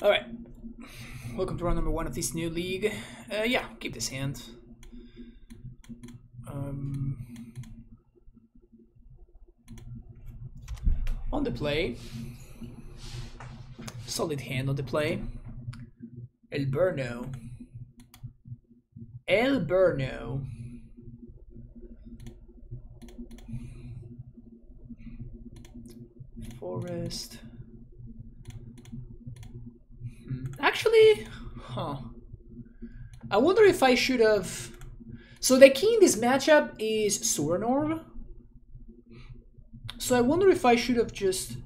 Alright. Welcome to round number 1 of this new league. Yeah, keep this hand. On the play. Solid hand on the play. El Burno. El Burno. Forest. Actually, I wonder if I should have... So the key in this matchup is Suranor. So I wonder if I should have just...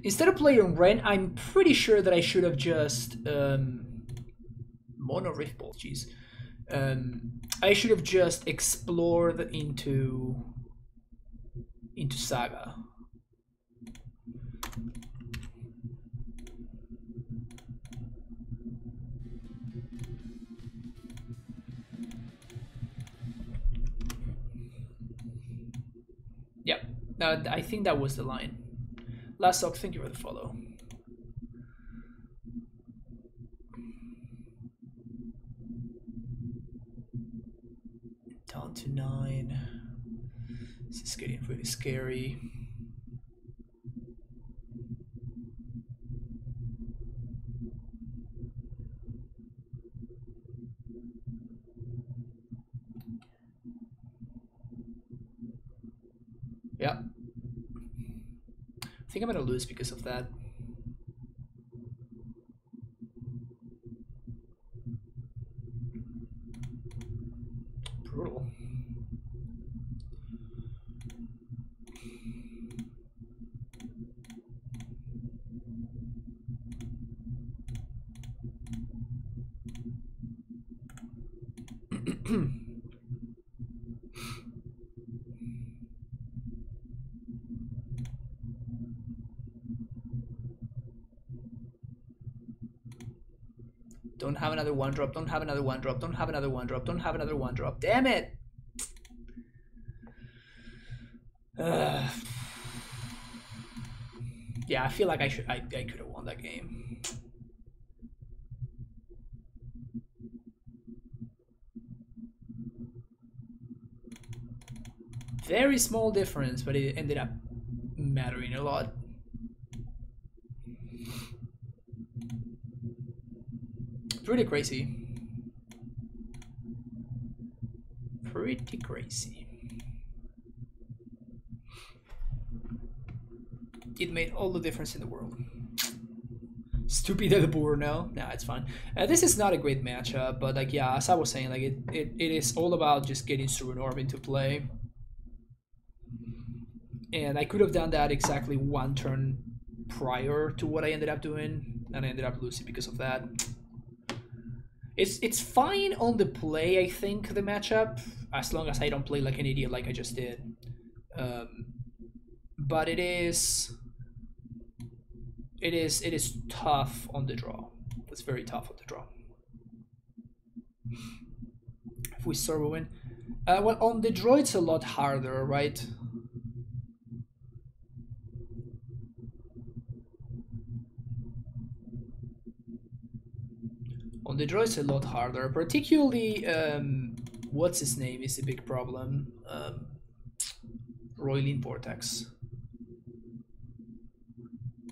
Instead of playing Ren, I'm pretty sure that I should have just... Mono Rift Ball, jeez. I should have just explored into Saga. Yep, I think that was the line. Last Sock, thank you for the follow. Down to 9. This is getting really scary. Yeah. I think I'm gonna lose because of that. Brutal. Don't have another 1-drop, don't have another 1-drop, don't have another 1-drop, don't have another 1-drop. Damn it! Yeah, I feel like I could have won that game. Very small difference, but it ended up mattering a lot. Pretty crazy. Pretty crazy. It made all the difference in the world. Stupid El Burno. Nah, it's fine. This is not a great matchup, but like, yeah, as I was saying, like it is all about just getting Suranor into play. And I could have done that exactly 1 turn prior to what I ended up doing, and I ended up losing because of that. It's fine on the play, I think, the matchup, as long as I don't play like an idiot like I just did. But it is tough on the draw. It's very tough on the draw. If we servo win, well, on the draw it's a lot harder, right? On the draw it's a lot harder, particularly what's his name is a big problem. Roiling Vortex.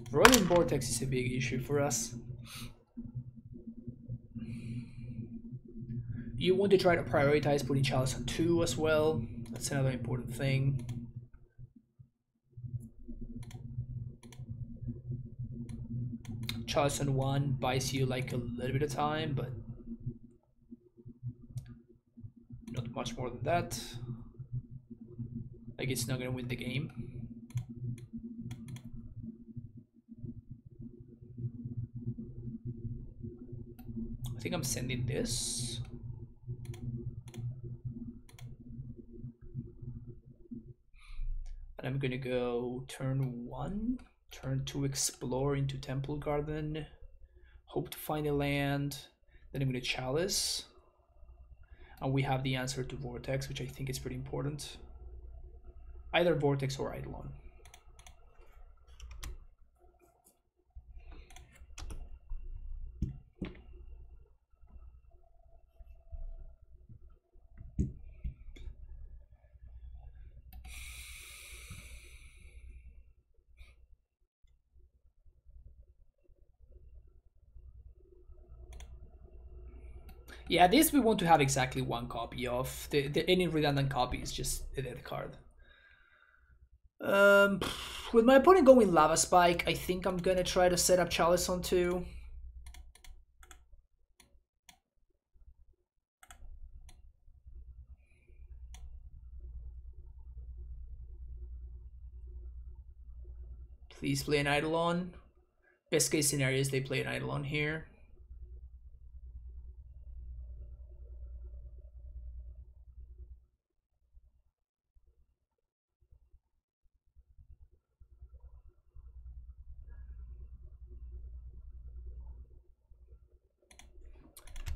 Roiling Vortex is a big issue for us. You want to try to prioritize putting Chalice on 2 as well. That's another important thing. Chalice on 1 buys you like a little bit of time, but not much more than that. Like, it's not gonna win the game. I think I'm sending this. And I'm gonna go turn 1. Turn 2, explore into Temple Garden. Hope to find a land. Then I'm going to Chalice. And we have the answer to Vortex, which I think is pretty important. Either Vortex or Eidolon. Yeah, this we want to have exactly one copy of. Any redundant copy is just a dead card. With my opponent going Lava Spike, I think I'm gonna try to set up Chalice on 2. Please play an Eidolon. Best case scenario is they play an Eidolon here.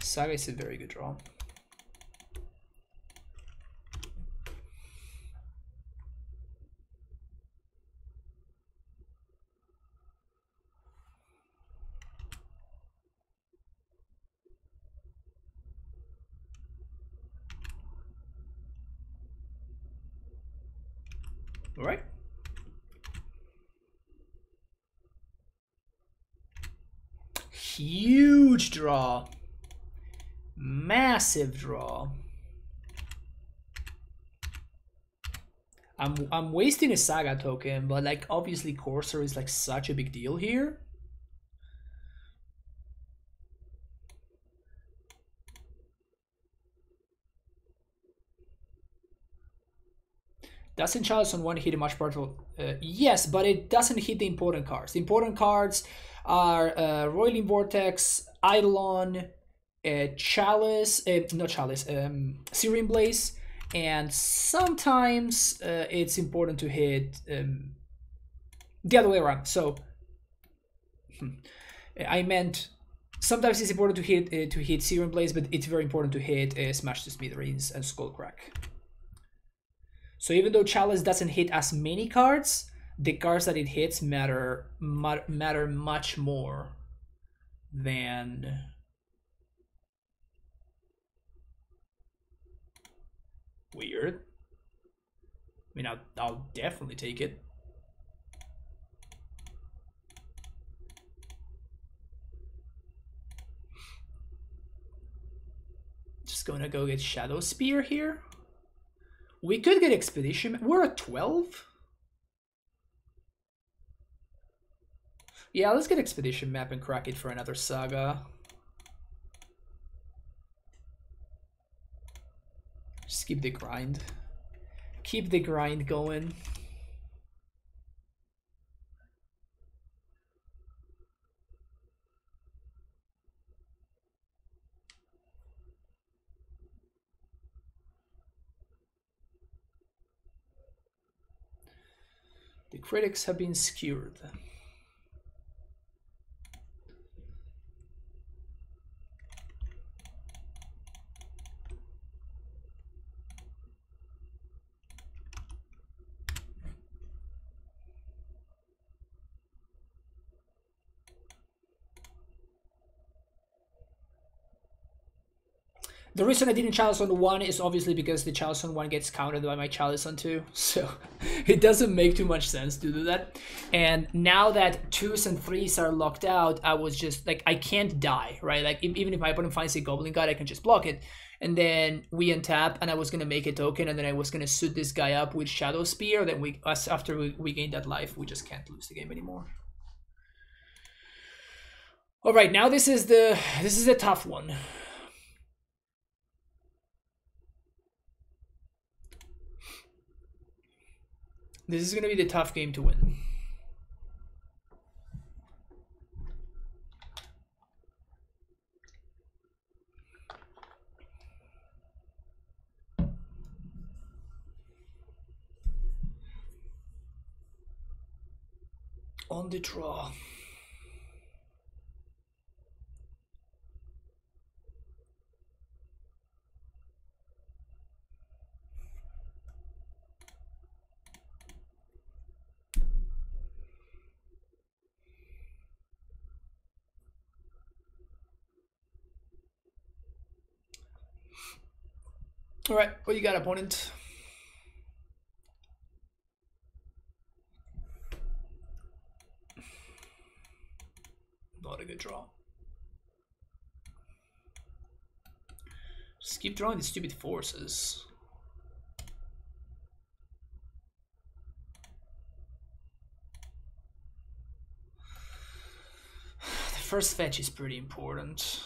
Saga is a very good draw. All right. Huge draw. Massive draw. I'm wasting a Saga token, but like obviously Corsair is like such a big deal here. Doesn't Chalice on 1 hit a much partial? Yes, but it doesn't hit the important cards. The important cards are Roiling Vortex, Eidolon, Chalice, not Chalice, Searing Blaze, and sometimes it's important to hit the other way around. So I meant sometimes it's important to hit Searing Blaze, but it's very important to hit Smash to Smithereens and Skullcrack. So even though Chalice doesn't hit as many cards, the cards that it hits matter much more than weird. I mean, I'll definitely take it. Just gonna go get Shadow Spear here. We could get Expedition. We're at 12. Yeah, let's get Expedition Map and crack it for another Saga. Just keep the grind. Keep the grind going. The critics have been skewered. The reason I didn't Chalice on 1 is obviously because the Chalice on 1 gets countered by my Chalice on 2. So it doesn't make too much sense to do that. And now that 2s and 3s are locked out, I was just like, I can't die, right? Like even if my opponent finds a Goblin God, I can just block it. And then we untap, and I was going to make a token, and then I was going to suit this guy up with Shadow Spear. Then after we gain that life, we just can't lose the game anymore. All right, now this is a tough one. This is going to be the tough game to win. On the draw. All right, what you got, opponent? Not a good draw. Just keep drawing these stupid forces. The first fetch is pretty important.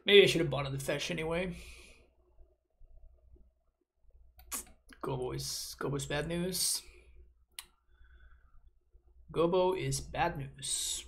Maybe I should have bought on the fetch anyway. Gobo is bad news. Gobo is bad news.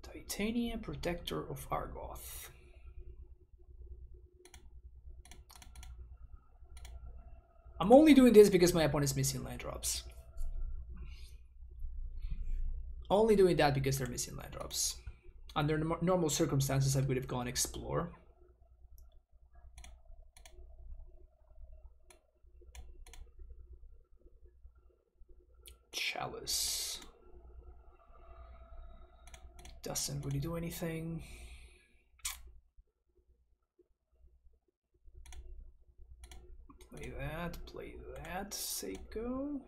Titania, Protector of Argoth. I'm only doing this because my opponent is missing land drops. Only doing that because they're missing land drops. Under normal circumstances, I would have gone Explore. Chalice. Doesn't really do anything. Play that, Seiko.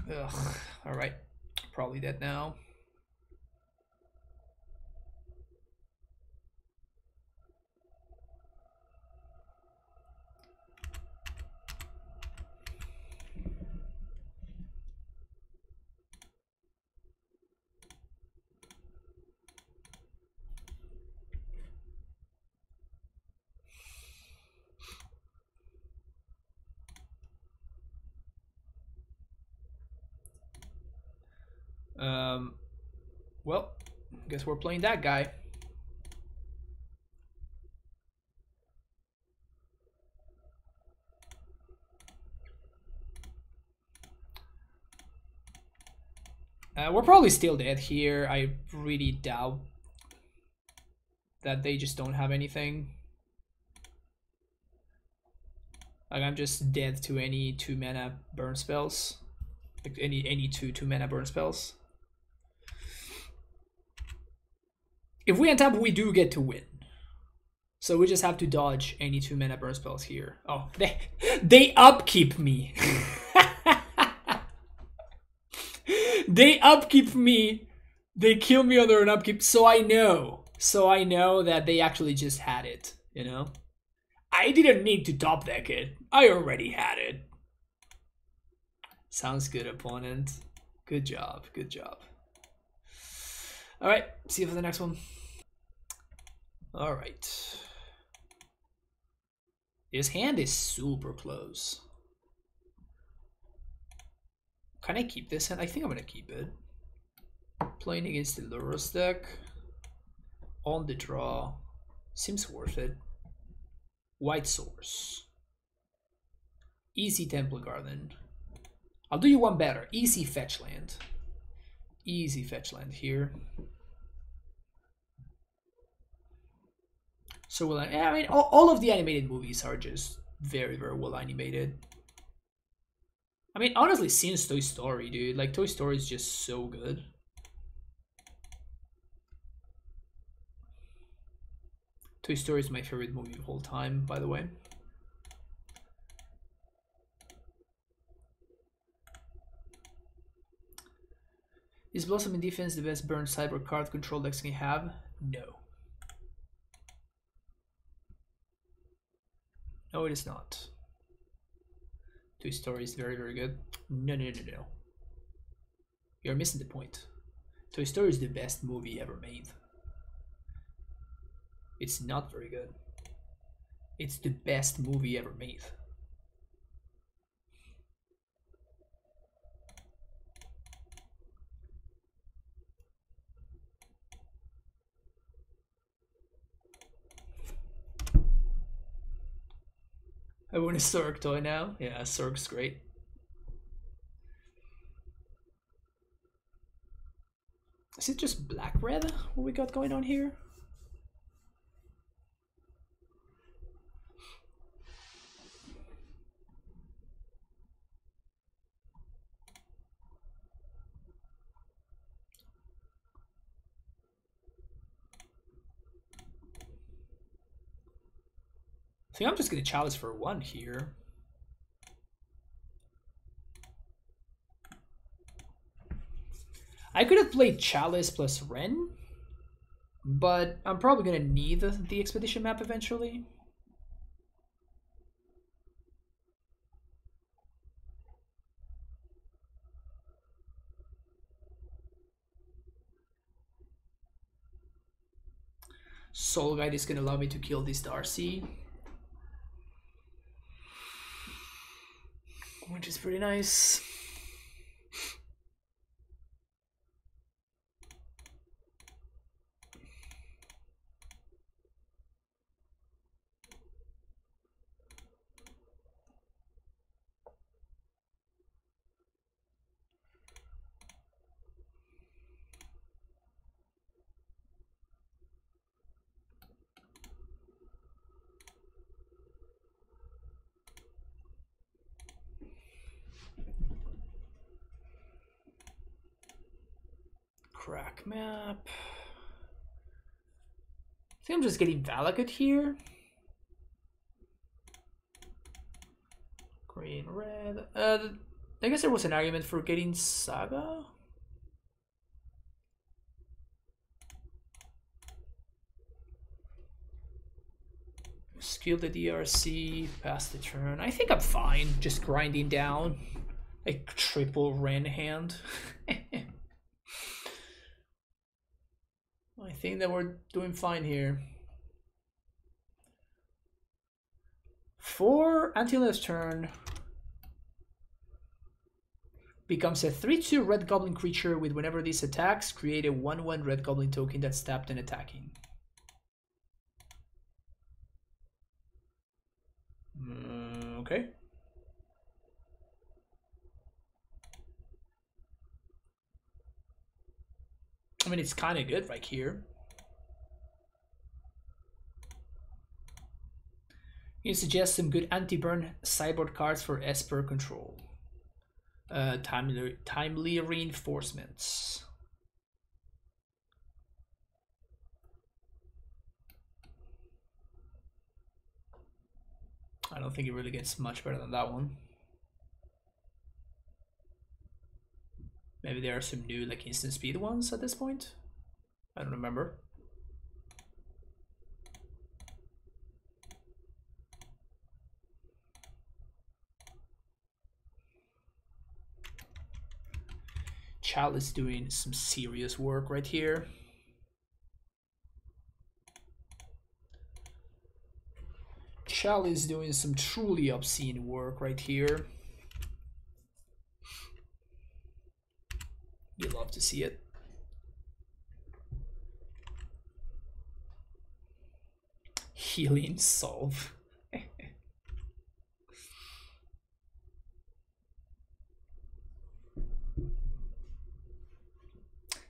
Ugh, alright. Probably dead now. Well, guess we're playing that guy. We're probably still dead here. I really doubt that they just don't have anything. Like, I'm just dead to any 2-mana burn spells. Like any two 2-mana burn spells. If we untap, we do get to win. So we just have to dodge any 2-mana burn spells here. Oh, they upkeep me. They upkeep me. They kill me under an upkeep. So I know that they actually just had it, you know? I didn't need to top deck it. I already had it. Sounds good, opponent. Good job, good job. Alright, see you for the next one. Alright. His hand is super close. Can I keep this hand? I think I'm gonna keep it. Playing against the Lurrus deck. On the draw. Seems worth it. White Source. Easy Temple Garden. I'll do you one better. Easy fetch land. Easy fetch land here. So well, I mean, all of the animated movies are just very, very well animated. I mean, honestly, since Toy Story, dude, like Toy Story is just so good. Toy Story is my favorite movie of all time, by the way. Is Blossom in defense the best burn cyber card control decks can have? No. No, it is not. Toy Story is very, very good. No. You're missing the point. Toy Story is the best movie ever made. It's not very good. It's the best movie ever made. I want a Sork toy now. Yeah, Sork's great. Is it just black-red what we got going on here? I think I'm just gonna chalice for 1 here. I could have played Chalice plus Ren, but I'm probably gonna need the expedition map eventually. Soul Guide is gonna allow me to kill this Darcy, which is pretty nice. Crack map. I think I'm just getting Valakut here. Green, red. I guess there was an argument for getting Saga. Skill the DRC, pass the turn. I think I'm fine, just grinding down. A triple Ren hand. I think that we're doing fine here. For until this turn, becomes a 3/2 red goblin creature with whenever this attacks, create a 1/1 red goblin token that's tapped and attacking. Okay. I mean, it's kind of good right here. You suggest some good anti-burn sideboard cards for Esper control. Timely reinforcements. I don't think it really gets much better than that one. Maybe there are some new like instant speed ones at this point. I don't remember. Chal is doing some serious work right here. Chal is doing some truly obscene work right here. You love to see it. Healing solve.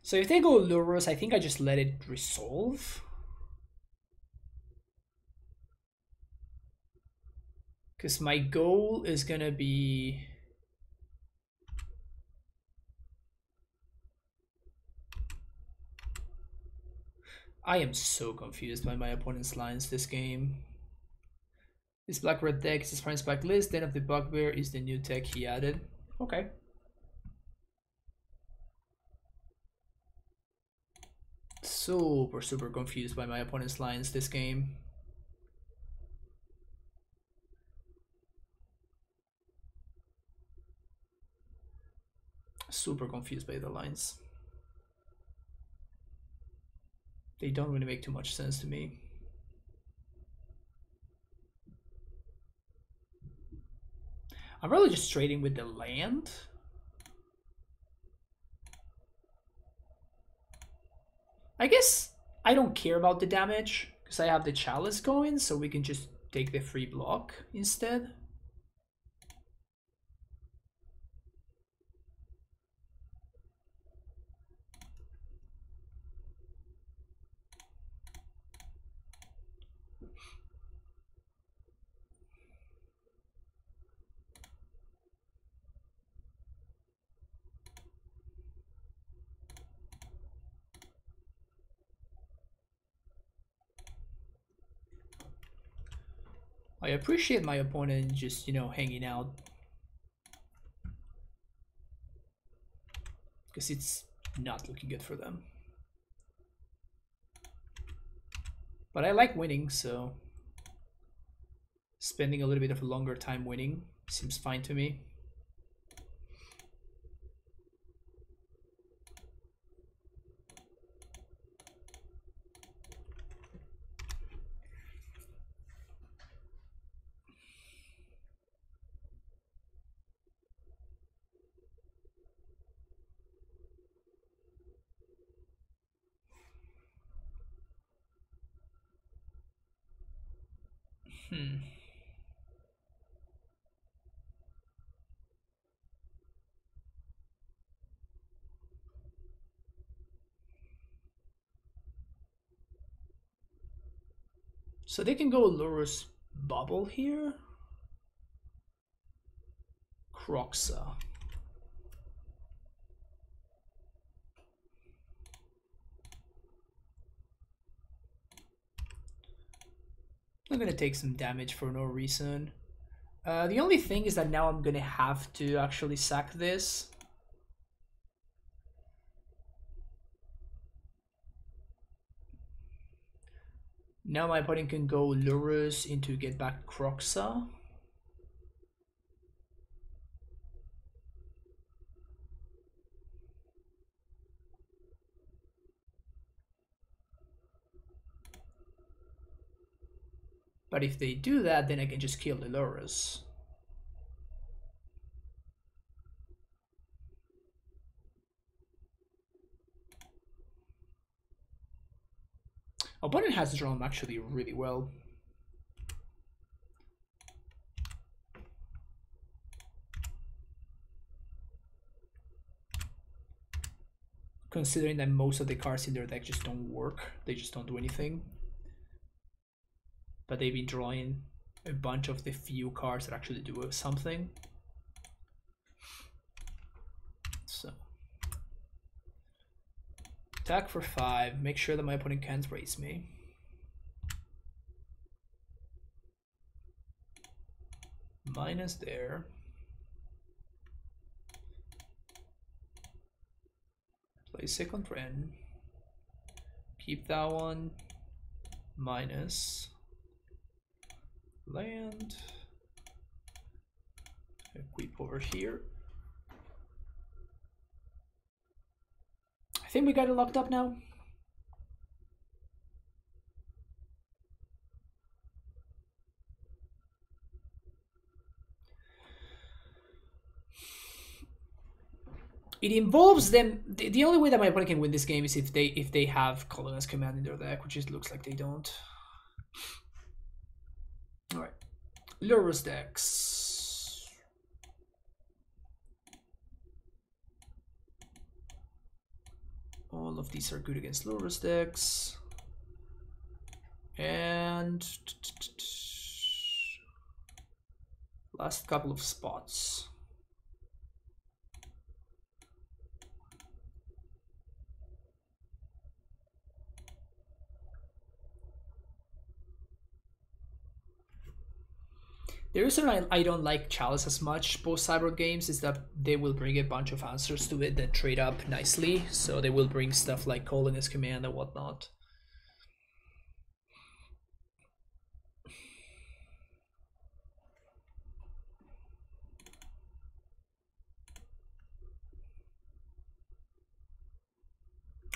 So if they go Lurrus, I think I just let it resolve. Because my goal is gonna be... I am so confused by my opponent's lines this game. This black-red deck is his friend's back list. Den of the Bugbear is the new tech he added. Okay. Super confused by my opponent's lines this game. Super confused by the lines. They don't really make too much sense to me. I'm really just trading with the land. I guess I don't care about the damage because I have the Chalice going, so we can just take the free block instead. I appreciate my opponent just, you know, hanging out, because it's not looking good for them. But I like winning, so spending a little bit of a longer time winning seems fine to me. So they can go Lurrus Bubble here. Kroxa. I'm gonna take some damage for no reason. The only thing is that now I'm gonna have to actually sack this. Now my opponent can go Lurrus into get back Kroxa. But if they do that, then I can just kill the Lurrus. Opponent has drawn actually really well. Considering that most of the cards in their deck just don't work, they just don't do anything. But they've been drawing a bunch of the few cards that actually do something. So attack for 5, make sure that my opponent can't raise me. Minus there. Play second Ren. Keep that one. Minus. Land. Equip over here. I think we got it locked up now. It involves them. The only way that my opponent can win this game is if they have Colonel's Command in their deck, which just looks like they don't. All right, Lurrus decks. All of these are good against Lurrus decks. And last couple of spots. The reason I don't like Chalice as much post-Cyborg games is that they will bring a bunch of answers to it that trade up nicely. So they will bring stuff like Colonel's Command and whatnot.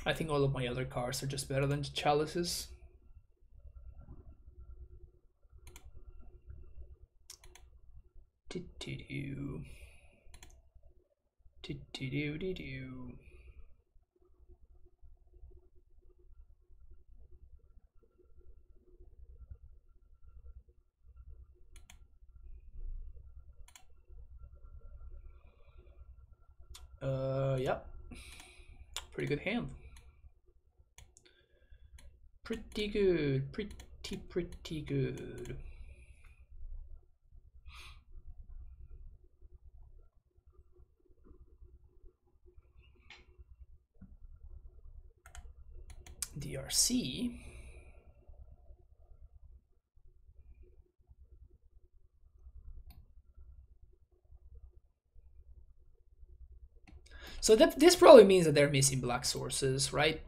I think all of my other cards are just better than Chalices. Do-do-do. Do-do-do-do-do. Yep. Pretty good hand. Pretty good. Pretty good. DRC. So this probably means that they're missing black sources, right?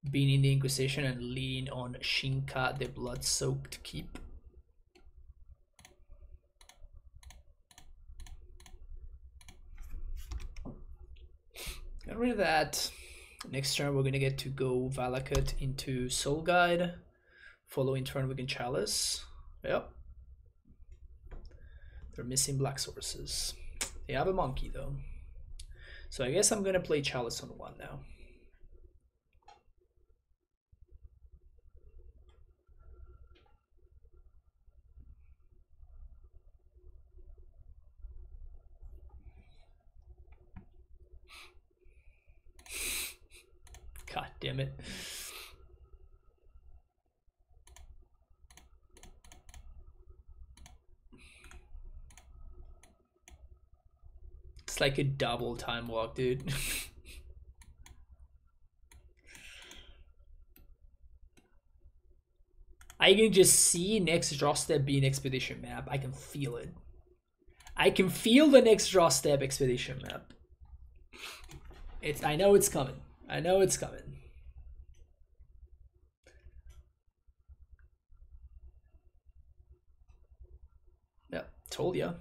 Being in the Inquisition and leaning on Shinka, the blood-soaked keep. Get rid of that. Next turn, we're gonna get to go Valakut into Soul Guide. Following turn, we can Chalice. Yep. They're missing black sources. They have a monkey though. So I guess I'm gonna play Chalice on one now. God damn it. It's like a double time walk, dude. I can just see next draw step being expedition map. I can feel it. I can feel the next draw step expedition map. I know it's coming. I know it's coming. Yep, told ya.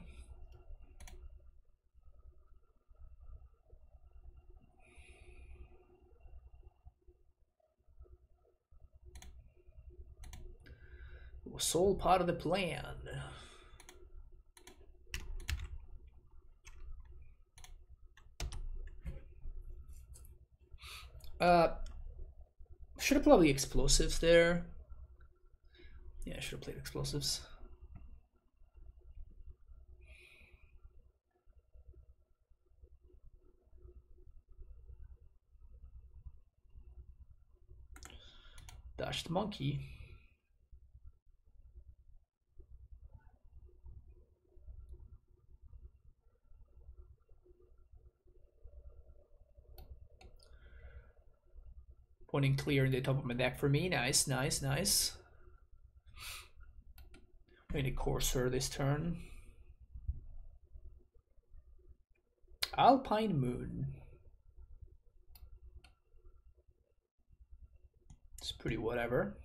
It was all part of the plan. Should have probably explosives there. Yeah, I should have played explosives. Dashed monkey. Pointing clear in the top of my deck for me. Nice, nice, nice. I'm going to Courser this turn. Alpine Moon. It's pretty whatever.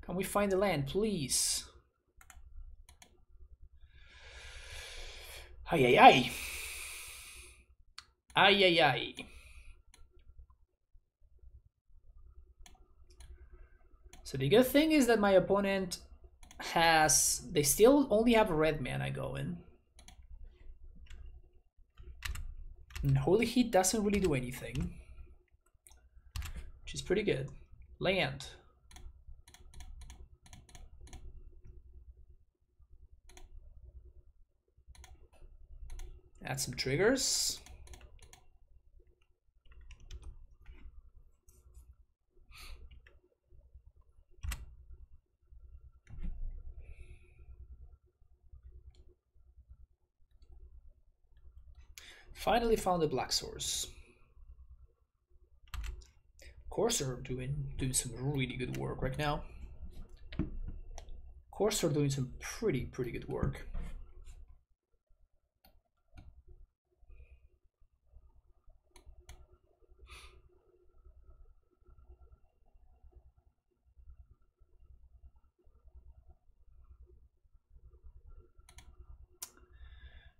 Can we find the land, please? Ay, ay, ay. Ay, ay, ay. So the good thing is that my opponent they still only have a red mana going. And Holy Heat doesn't really do anything, which is pretty good. Land. Add some triggers. Finally found the black source. Courser doing some really good work right now. Courser doing some pretty good work.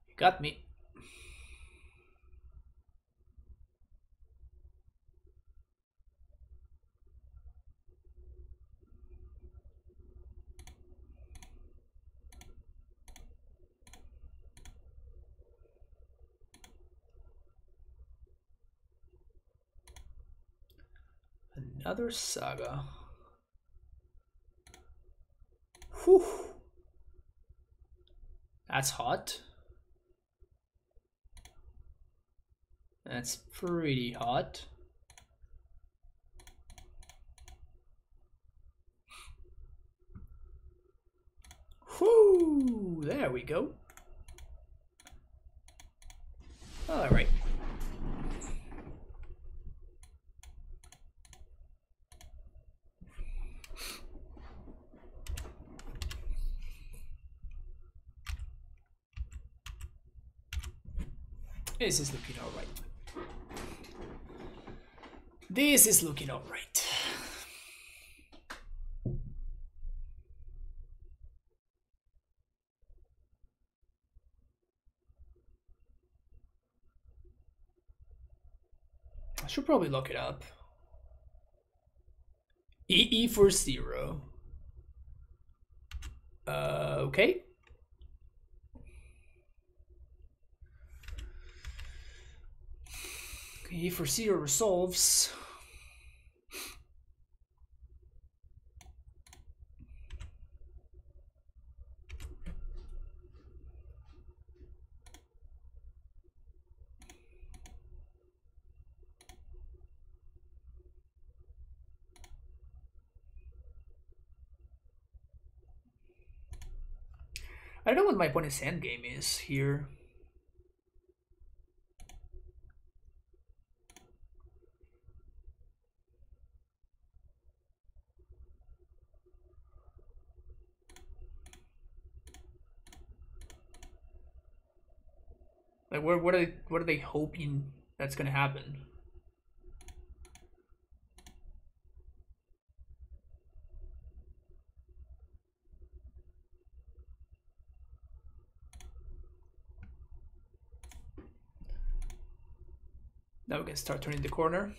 You got me. Another saga. Whew. That's hot. That's pretty hot. Whoo! There we go. All right. This is looking all right. This is looking all right. I should probably look it up. E for 0. Okay. E for 0 resolves. I don't know what my opponent's endgame is here. Like, what are they hoping that's gonna happen? Now we can start turning the corner.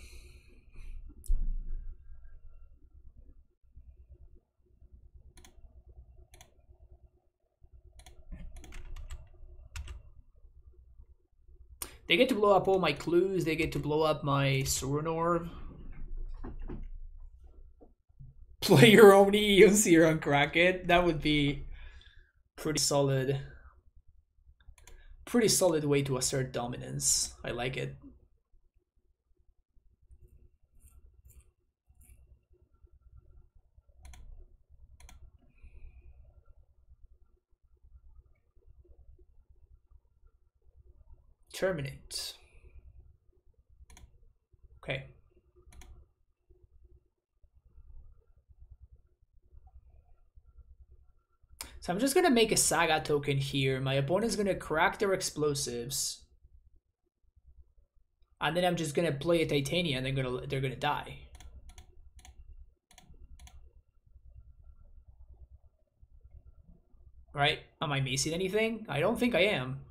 They get to blow up all my clues. They get to blow up my Surin Orb. Play your own Eos here on Kraken. That would be pretty solid. Pretty solid way to assert dominance. I like it. Terminate. Okay. So I'm just gonna make a Saga token here. My opponent's gonna crack their explosives. And then I'm just gonna play a Titania and they're gonna die. Right? Am I missing anything? I don't think I am.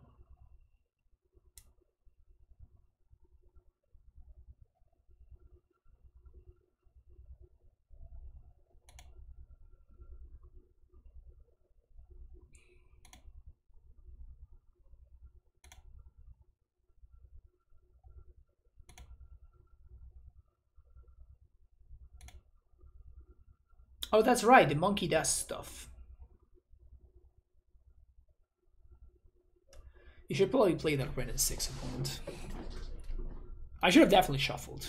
Oh, that's right. The monkey does stuff. You should probably play that Renin 6 opponent. I should have definitely shuffled.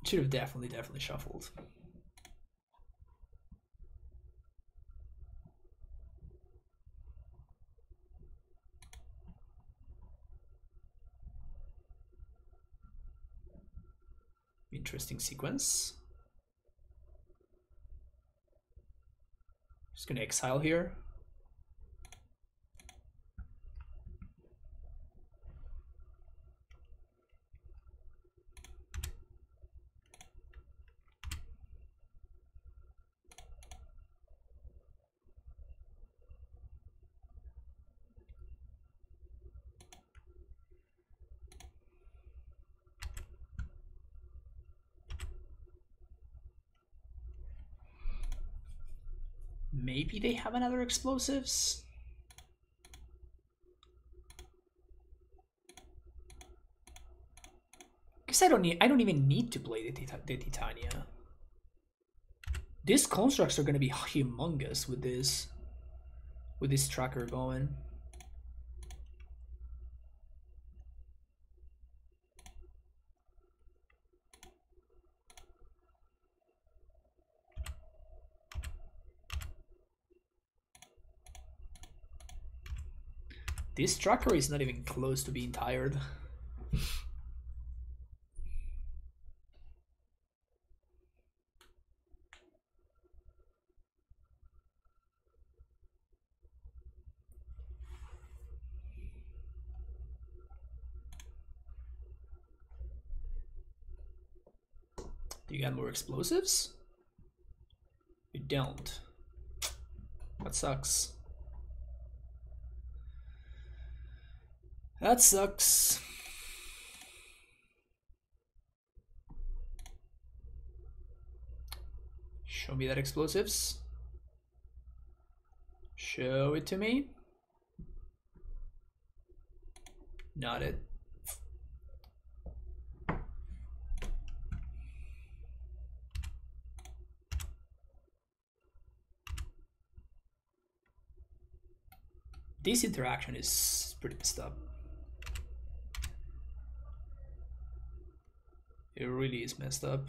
Should have definitely shuffled. Interesting sequence. Just gonna exile here. Maybe they have another explosives. Because I don't even need to play the Titania. These constructs are gonna be humongous with this tracker going. This tracker is not even close to being tired. Do you got more explosives? You don't. That sucks. That sucks. Show me that explosives. Show it to me. Not it. This interaction is pretty messed up. It really is messed up.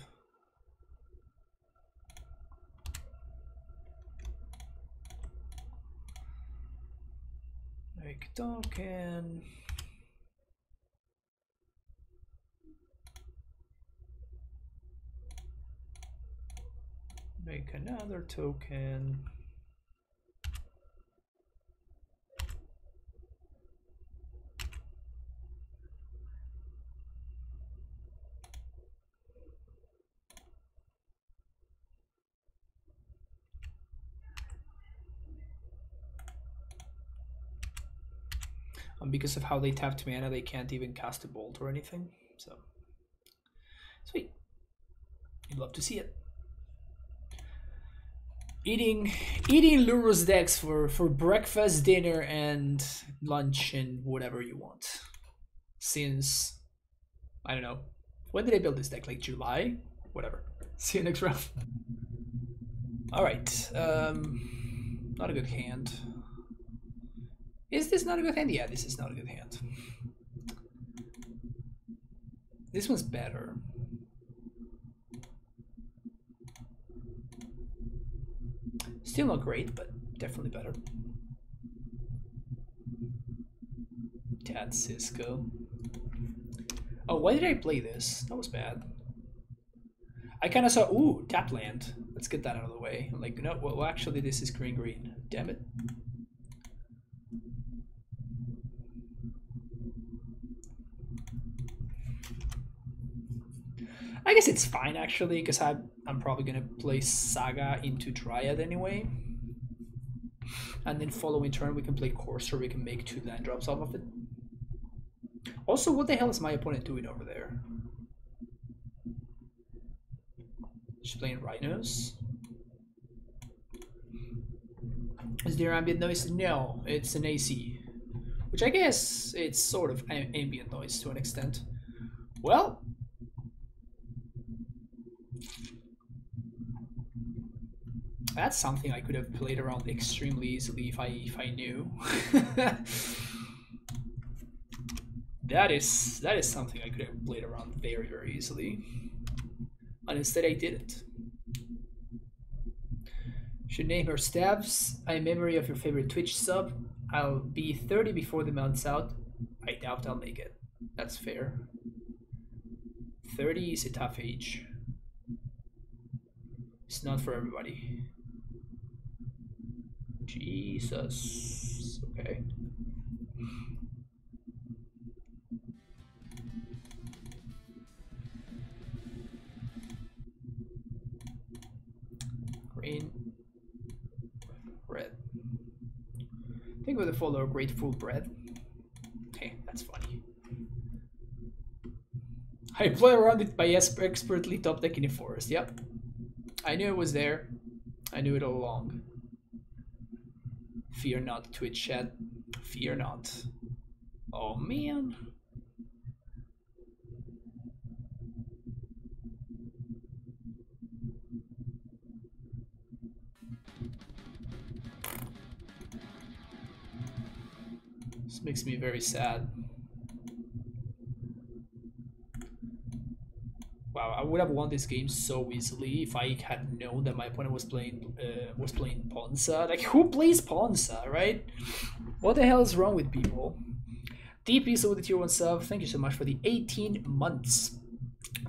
Make token. Make another token. And because of how they tapped mana, they can't even cast a bolt or anything. So sweet. You'd love to see it. Eating Lurus decks for breakfast, dinner, and lunch, and whatever you want. Since, I don't know, when did I build this deck? Like July? Whatever. See you next round. Alright, not a good hand. Is this not a good hand? Yeah, this is not a good hand. This one's better. Still not great, but definitely better. Tad Cisco. Oh, why did I play this? That was bad. I kind of saw, ooh, tap land. Let's get that out of the way. I'm like, no, well, actually, this is green. Damn it. I guess it's fine, actually, because I'm probably going to play Saga into Dryad anyway. And then following turn, we can play Courser. We can make 2 land drops off of it. Also, what the hell is my opponent doing over there? She's playing Rhinos. Is there ambient noise? No, it's an AC. Which I guess it's sort of ambient noise to an extent. Well, that's something I could have played around extremely easily if I knew. That is something I could have played around very, very easily. And instead I didn't. Should name her Stabs. I'm memory of your favorite Twitch sub. I'll be 30 before the month's out. I doubt I'll make it. That's fair. 30 is a tough age. It's not for everybody. Jesus. Okay. Green. Red. I think with a follow Grateful Bread. Okay, that's funny. I play around it by expertly top decking a forest. Yep. I knew it was there. I knew it all along. Fear not, Twitch chat. Fear not. Oh man. This makes me very sad. Wow, I would have won this game so easily if I had known that my opponent was playing Ponza. Like, who plays Ponza, right? What the hell is wrong with people? DP, so with the tier 1 sub, thank you so much for the 18 months.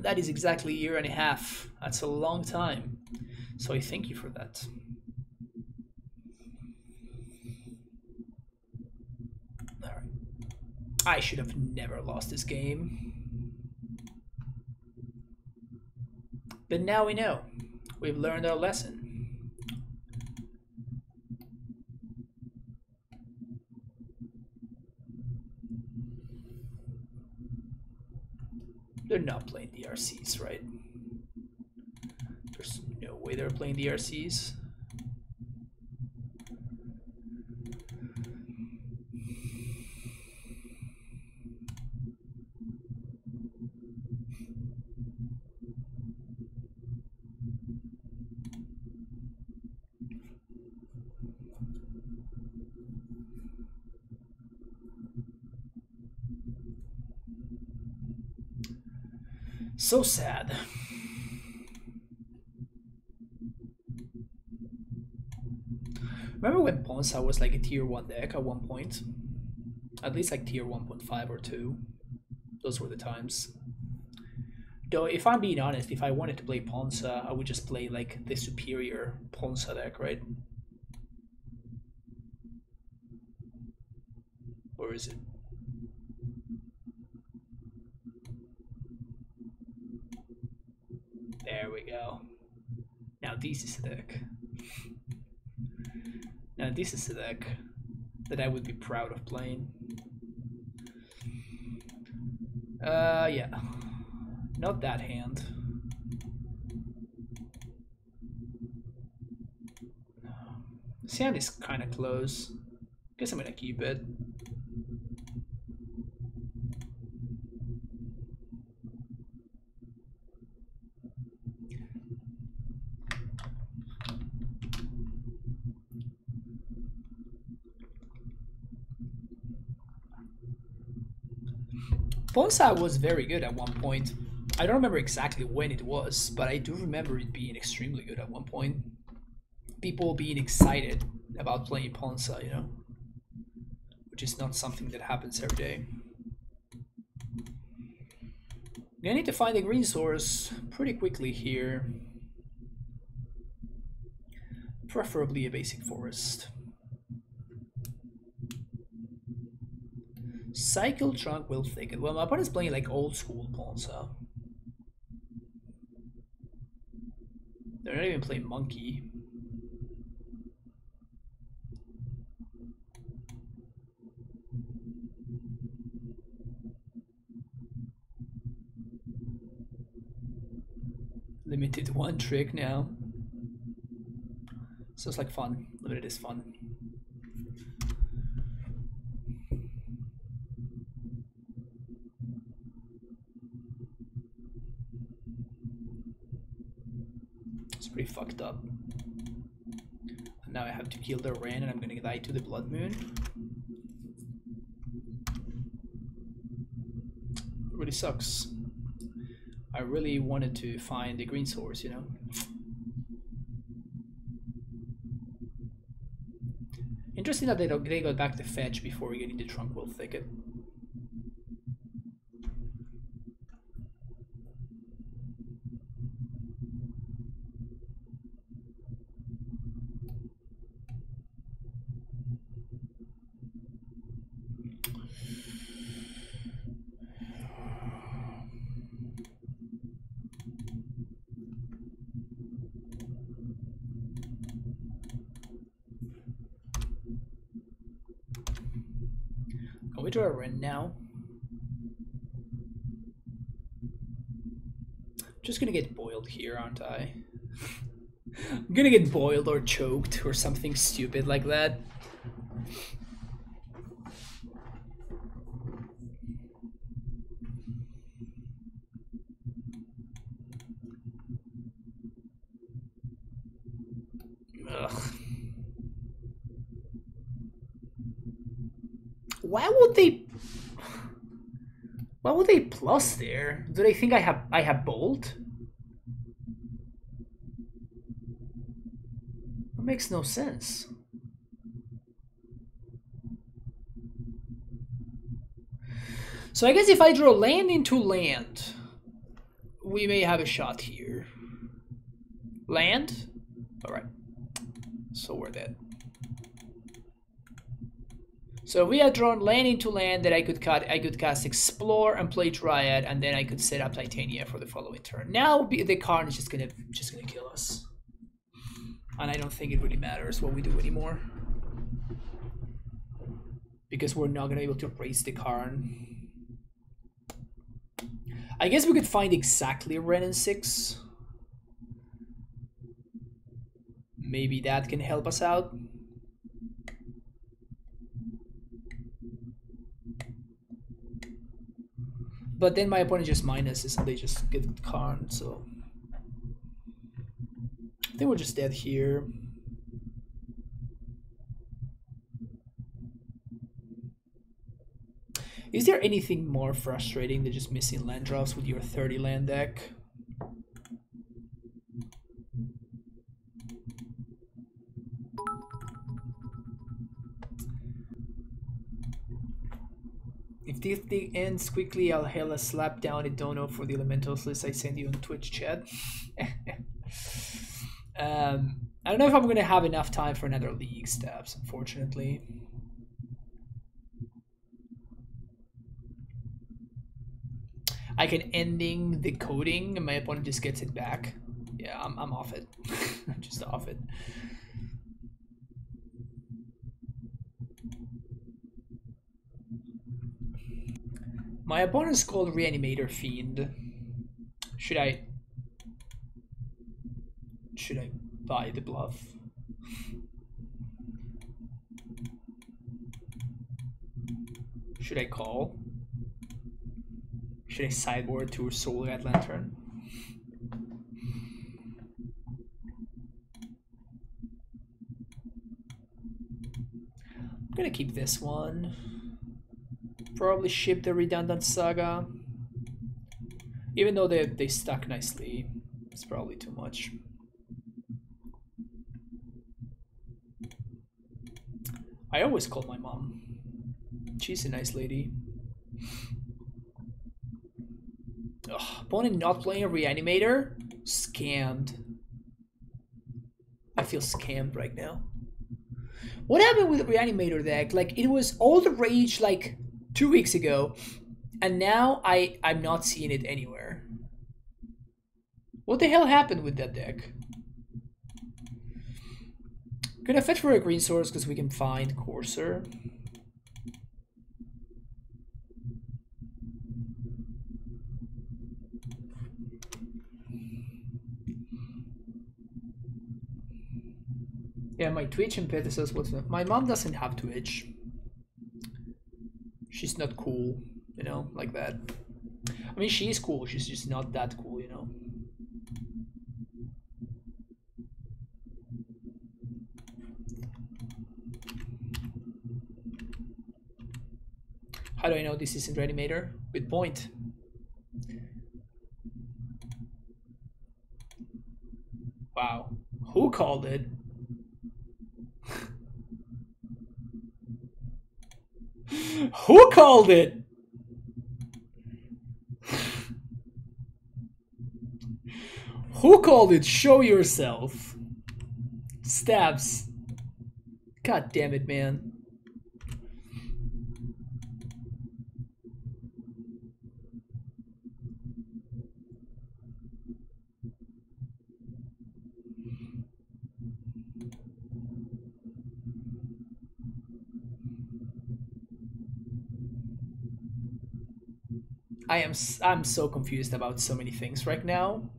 That is exactly a year and a half. That's a long time. So I thank you for that. Alright. I should have never lost this game. But now we know. We've learned our lesson. They're not playing DRCs, right? There's no way they're playing DRCs. So sad. Remember when Ponza was like a tier 1 deck at one point? At least like tier 1.5 or 2. Those were the times. Though, if I'm being honest, if I wanted to play Ponza, I would just play like the superior Ponza deck, right? Or is it? There we go. Now this is the deck. Now this is the deck that I would be proud of playing. Yeah. Not that hand. This hand is kind of close. Guess I'm gonna keep it. Ponza was very good at one point. I don't remember exactly when it was, but I do remember it being extremely good at one point. People being excited about playing Ponza, you know? Which is not something that happens every day. I need to find a green source pretty quickly here. Preferably a basic forest. Cycle Trunk will Thicket. Well, my opponent's playing like old school Ponza. They're not even playing Monkey. Limited one trick now. Sounds like fun. Limited is fun. It's pretty fucked up. And now I have to kill the Ren and I'm gonna die to the Blood Moon. It really sucks. I really wanted to find the green source, you know? Interesting that they got back to fetch before getting the Tranquil Thicket. We draw a Ren now. Just gonna get boiled here, aren't I? I'm gonna get boiled or choked or something stupid like that. Ugh. Why would they? Why would they plus there? Do they think I have bolt? That makes no sense. So I guess if I draw land into land, we may have a shot here. Land? Alright. So we're dead. So if we had drawn land into land that I could cast Explore and play Dryad, and then I could set up Titania for the following turn. Now the Karn is just gonna kill us. And I don't think it really matters what we do anymore. Because we're not gonna be able to raise the Karn. I guess we could find exactly Renin 6. Maybe that can help us out. But then my opponent just minuses and they just get Karn, so I think we're just dead here. Is there anything more frustrating than just missing land drops with your 30 land deck? If this thing ends quickly, I'll hail a slap down a dono for the Elementals list I send you on Twitch chat. I don't know if I'm going to have enough time for another league steps, unfortunately. I can ending the coding and my opponent just gets it back. Yeah, I'm off it. I'm just off it. My opponent's called Reanimator Fiend. Should I buy the bluff? Should I call? Should I sideboard to Soulguide Lantern? I'm gonna keep this one. Probably ship the Redundant Saga. Even though they stuck nicely, it's probably too much. I always call my mom. She's a nice lady. Ugh, opponent not playing a Reanimator? Scammed. I feel scammed right now. What happened with the Reanimator deck? Like, it was all the rage like 2 weeks ago, and now I'm not seeing it anywhere. What the hell happened with that deck? Gonna fetch for a green source because we can find Courser. Yeah, my Twitch impetus says what's my mom doesn't have Twitch. She's not cool, you know, like that. I mean, she is cool, she's just not that cool, you know. How do I know this isn't Reanimator? Good point. Wow. Who called it? Who called it? Who called it? Show yourself. Stabs. God damn it, man. I'm so confused about so many things right now,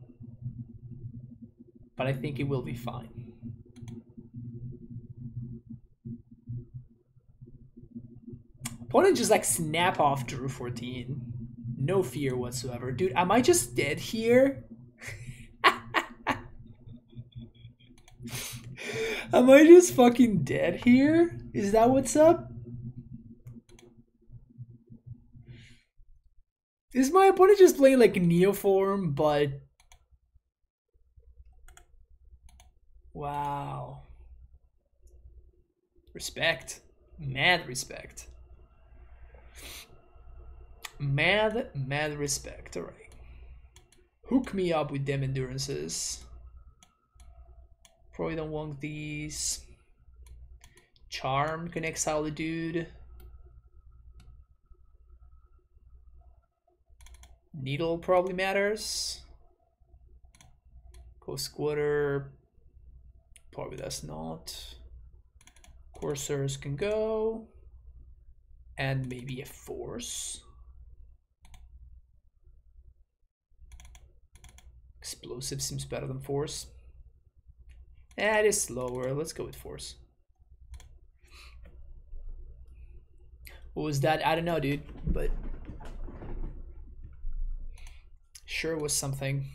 but I think it will be fine. Opponent just like snap off Drew 14. No fear whatsoever. Dude, am I just dead here? Am I just fucking dead here? Is that what's up? Is my opponent just playing like Neoform, but... Wow. Respect. Mad respect. Mad respect. Alright. Hook me up with them endurances. Probably don't want these. Charm can exile the dude. Needle probably matters. Ghost Quarter probably does not. Corsairs can go. And maybe a Force. Explosive seems better than Force. It is slower. Let's go with Force. What was that? I don't know, dude, but sure was something.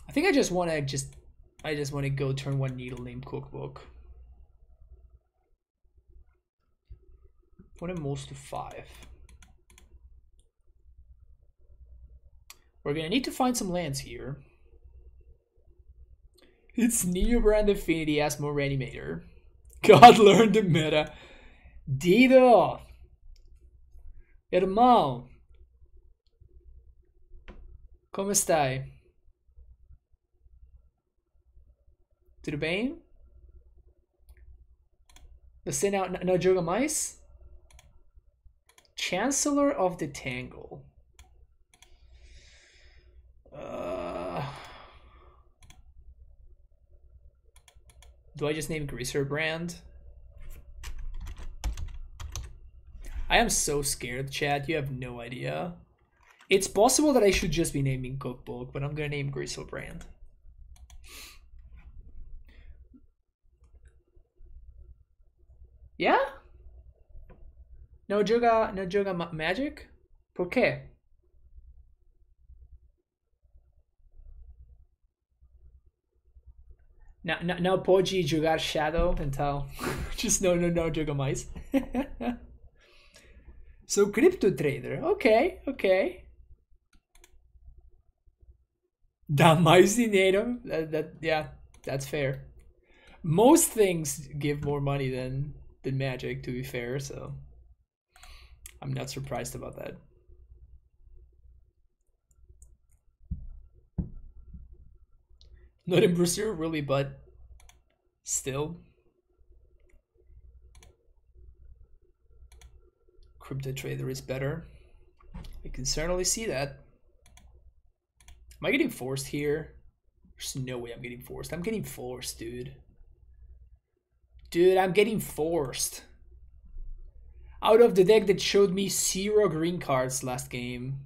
I think I just want to go turn one Needle Name Cookbook. Put him most to 5. We're gonna need to find some lands here. It's Neobrand Affinity as more Reanimator. God learned the meta. Dido! Irmão! Como stai? Tudo bem? Você não joga mais? Chancellor of the Tangle. Do I just name Griselbrand? I am so scared, chat. You have no idea. It's possible that I should just be naming Cookbook, but I'm gonna name Griselbrand. Yeah? No joga Magic? Por quê? Não pode jogar Shadow, então just não joga mais. So Crypto Trader, ok. Dá mais dinheiro. Yeah, that's fair. Most things give more money than Magic, to be fair, so I'm not surprised about that. Not in Brazil, really, but still. Crypto Trader is better. I can certainly see that. Am I getting forced here? There's no way I'm getting forced. I'm getting forced, dude. Dude, I'm getting forced. Out of the deck that showed me 0 green cards last game.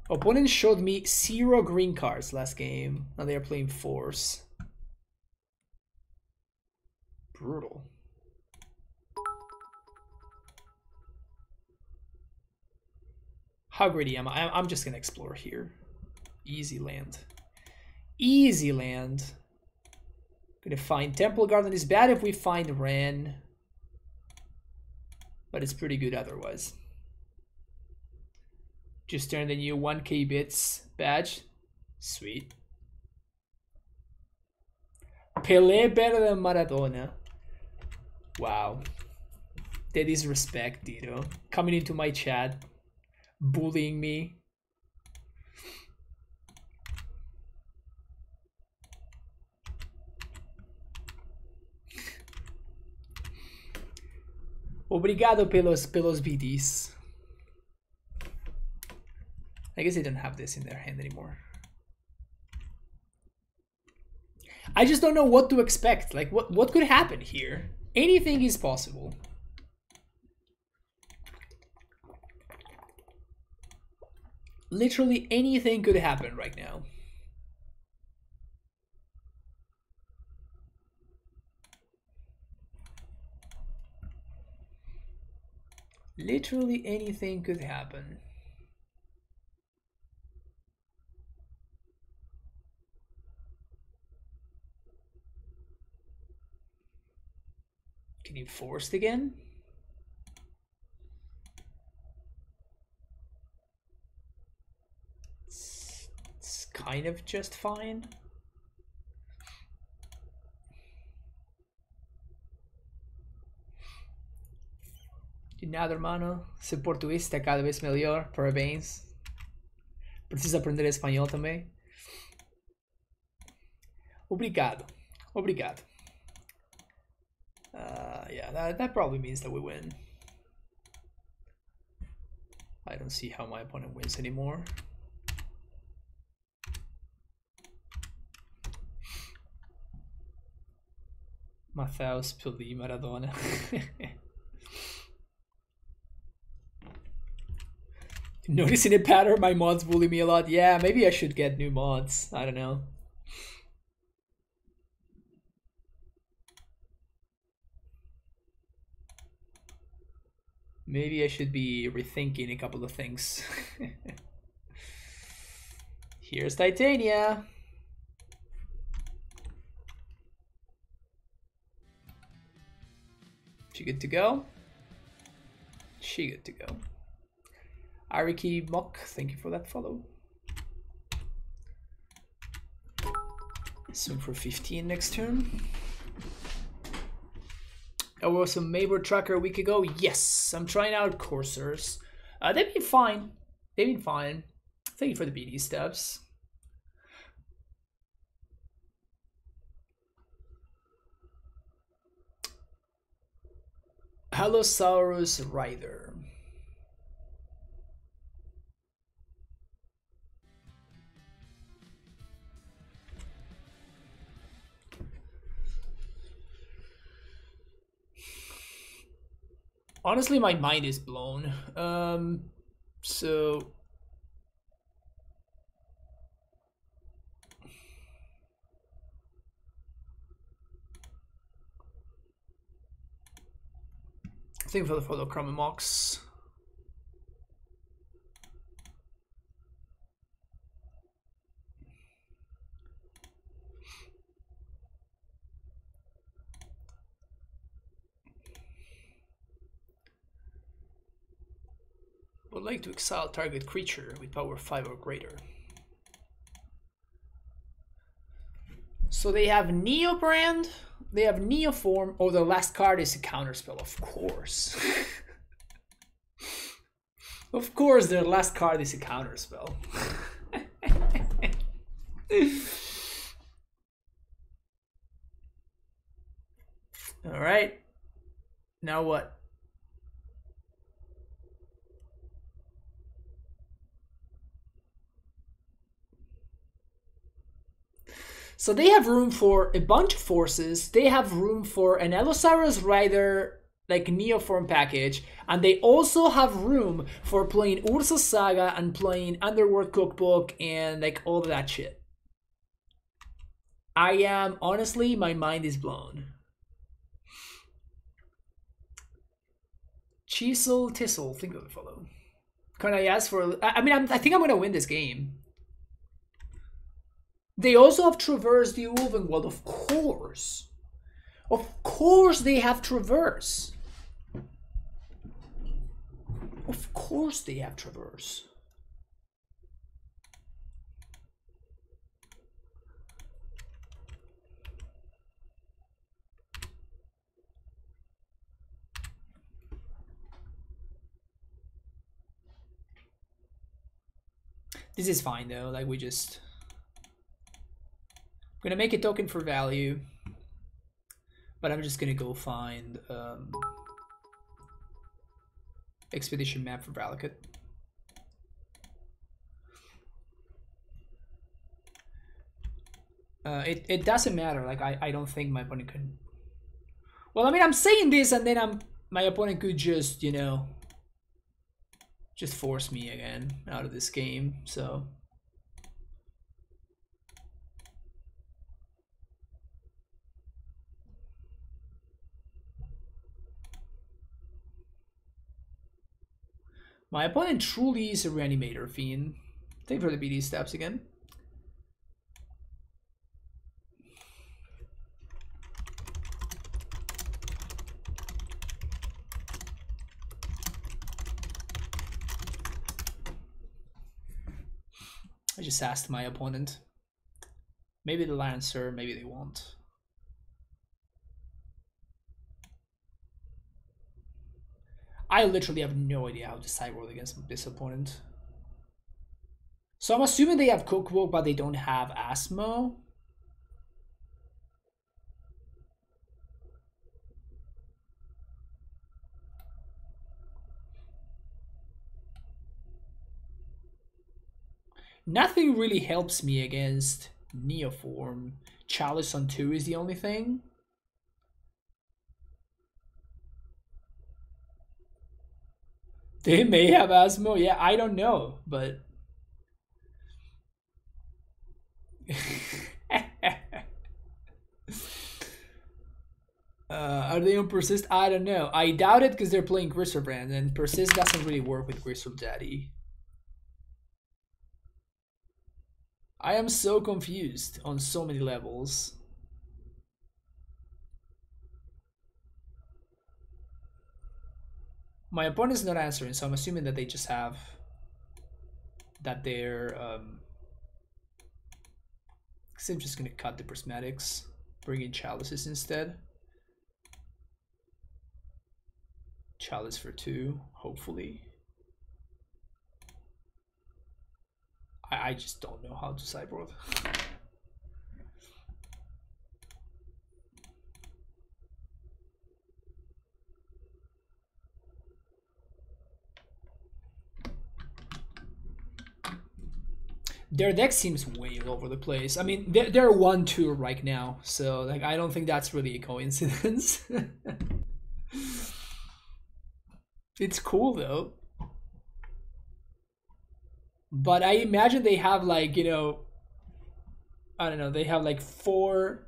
Opponent showed me 0 green cards last game. Now they are playing Force. Brutal. How greedy am I? I'm just gonna explore here. Easy land. Easy land. Gonna find Temple Garden. Is bad if we find Ren, but it's pretty good otherwise. Just turn the new 1k bits badge. Sweet. Pelé better than Maradona. Wow. That is respect, Dito. Coming into my chat, bullying me. Obrigado pelos BDs. I guess they don't have this in their hand anymore. I just don't know what to expect. Like, what could happen here? Anything is possible. Literally anything could happen right now. Literally anything could happen. Getting forced again. It's kind of just fine. De nada, hermano. Seu português está cada vez melhor. Parabéns. Precisa aprender espanhol também. Obrigado. Obrigado. Yeah, that probably means that we win. I don't see how my opponent wins anymore. Matheus, Pelé, Maradona. Noticing a pattern, my mods bully me a lot. Yeah, maybe I should get new mods. I don't know. Maybe I should be rethinking a couple of things. Here's Titania. She good to go? She good to go. Ariki Mock, thank you for that follow. Swing for 15 next turn. I was a Mabor tracker a week ago. Yes, I'm trying out coursers. They've been fine. They've been fine. Thank you for the BD steps. Allosaurus Rider. Honestly, my mind is blown. So I think for the Chromomox. Would like to exile target creature with power 5 or greater. So they have Neobrand, they have Neoform, or the last card is a counterspell, of course. Of course their last card is a counterspell. Alright. Now what? So they have room for a bunch of forces. They have room for an Allosaurus Rider, like Neoform package. And they also have room for playing Ursa Saga and playing Underworld Cookbook and like all of that shit. I am, honestly, my mind is blown. Chisel Tissel, think of the follow. Can I ask for, I think I'm gonna win this game. They also have Traverse the Ulvenwald, of course. Of course they have Traverse. Of course they have Traverse. This is fine though, like we just... I'm gonna make a token for value, but I'm just gonna go find expedition map for Valakut. It doesn't matter. Like I don't think my opponent can. Well, I mean, I'm saying this, and then my opponent could just, you know, just force me again out of this game. So. My opponent truly is a Reanimator Fiend. Thank you for the BD steps again. I just asked my opponent. Maybe they'll answer, maybe they won't. I literally have no idea how to sideboard against this opponent. So I'm assuming they have Cookbook, but they don't have Asmo. Nothing really helps me against Neoform. Chalice on 2 is the only thing. They may have Asmo. Yeah, I don't know, but... are they on Persist? I don't know. I doubt it because they're playing Griselbrand, and Persist doesn't really work with Griseldaddy. I am so confused on so many levels. My opponent's not answering, so I'm assuming that they just have... that they're... because I'm just gonna cut the Prismatics, bring in Chalices instead. Chalice for 2, hopefully. I just don't know how to sideboard. Their deck seems way all over the place. I mean, they're 1-2 right now, so like I don't think that's really a coincidence. It's cool though. But I imagine they have like, you know, I don't know, they have like four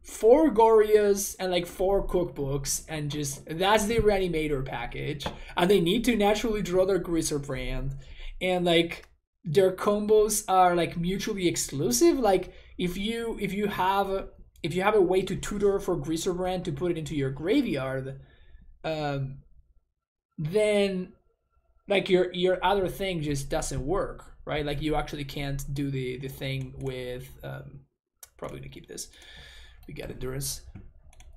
Gorias and like 4 cookbooks, and just that's the Reanimator package. And they need to naturally draw their Griselbrand, and like their combos are like mutually exclusive. Like if you have a way to tutor for Griselbrand to put it into your graveyard, then like your other thing just doesn't work, right? Like you actually can't do the thing with probably gonna keep this. We got endurance.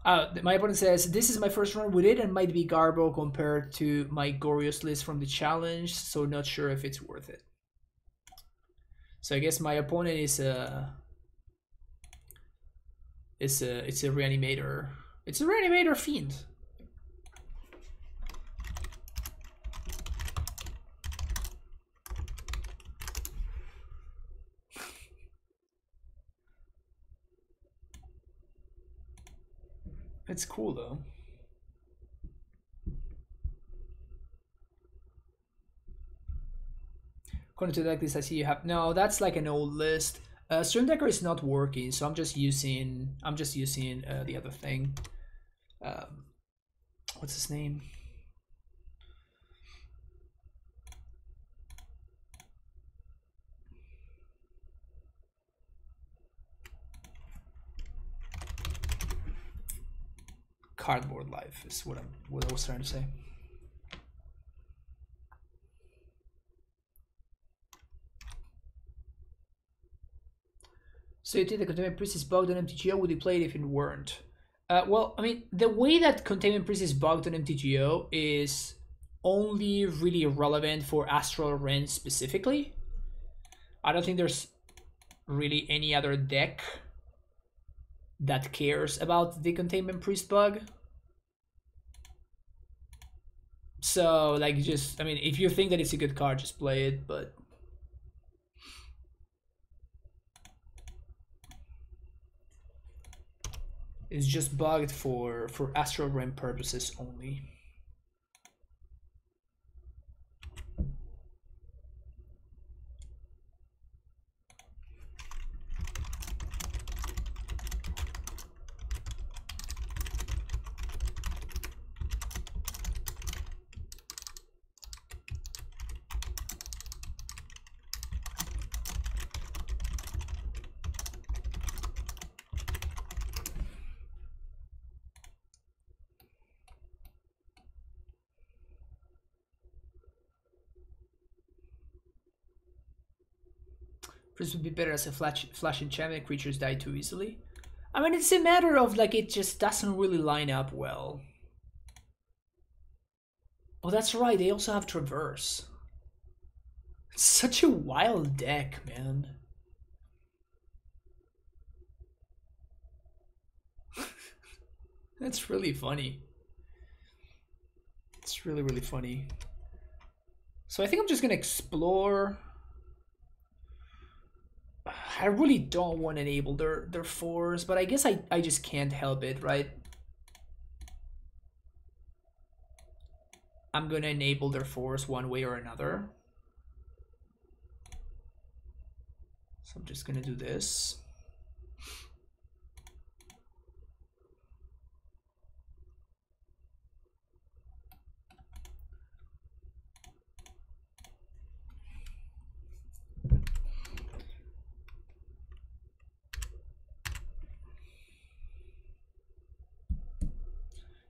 My opponent says this is my first run with it and might be garbo compared to my Gorios list from the challenge, so not sure if it's worth it. So I guess my opponent is it's a Reanimator. It's a Reanimator fiend. It's cool though. According to the deck list, I see you have no. That's like an old list. Stream Decker is not working, so I'm just using the other thing. What's his name? Cardboard Life is what I was trying to say. So you think the Containment Priest is bugged on MTGO? Would you play it if it weren't? Well, I mean, the way that Containment Priest is bugged on MTGO is only really relevant for Astral Rend specifically. I don't think there's really any other deck that cares about the Containment Priest bug. So, like, just, I mean, if you think that it's a good card, just play it, but... It's just bugged for Astral Rend purposes only. This would be better as a flash enchantment. Creatures die too easily. I mean, it's a matter of like it just doesn't really line up well. Oh, that's right. They also have Traverse. It's such a wild deck, man. That's really funny. It's really, really funny. So I think I'm just gonna explore. I really don't want to enable their fours, but I guess I just can't help it, right? I'm gonna enable their fours one way or another. So I'm just gonna do this.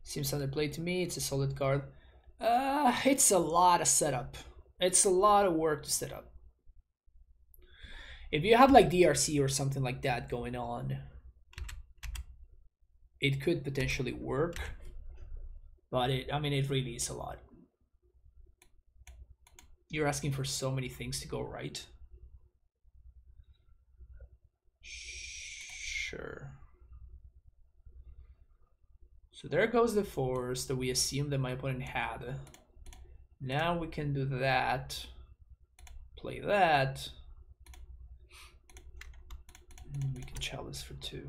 Seems underplayed to me. It's a solid card. It's a lot of setup. It's a lot of work to set up. If you have like DRC or something like that going on, it could potentially work. But I mean, it really is a lot. You're asking for so many things to go right. Sure. So there goes the fours that we assumed that my opponent had. Now we can do that. Play that. And we can chalice for 2.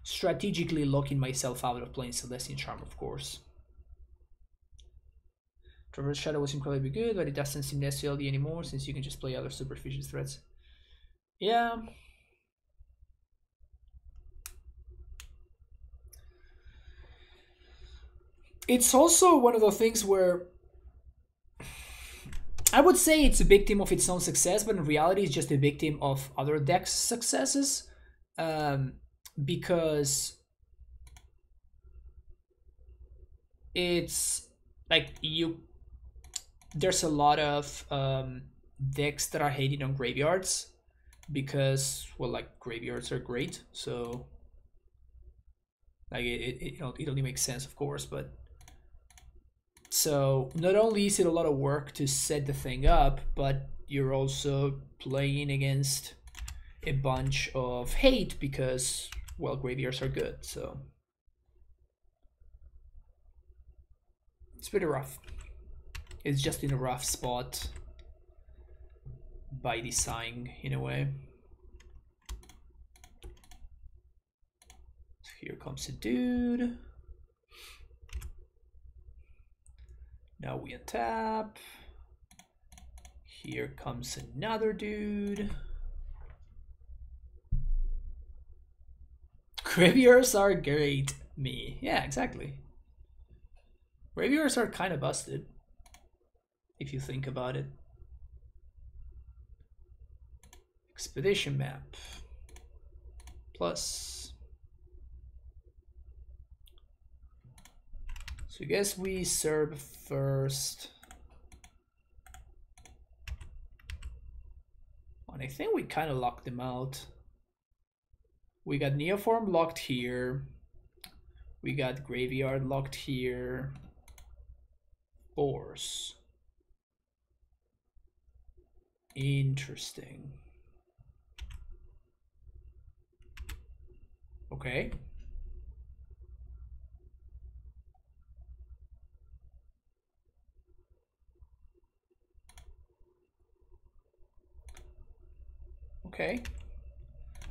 Strategically locking myself out of playing Celestial Charm, of course. Traverse Shadow was incredibly good, but it doesn't seem necessary anymore since you can just play other superficial threats. Yeah. It's also one of those things where I would say it's a victim of its own success, but in reality it's just a victim of other decks' successes. Because it's like there's a lot of decks that are hating on graveyards because, well, like graveyards are great, so like it only makes sense, of course, but so not only is it a lot of work to set the thing up, but you're also playing against a bunch of hate because, well, graveyards are good, so it's pretty rough. It's just in a rough spot by design, in a way. So here comes a dude. Now we untap. Here comes another dude. Graveyards are great. Me. Yeah, exactly. Graveyards are kind of busted, if you think about it. Expedition map. Plus. So I guess we serve first. And I think we kind of locked them out. We got Neoform locked here. We got Graveyard locked here. Force. Interesting. Okay. Okay.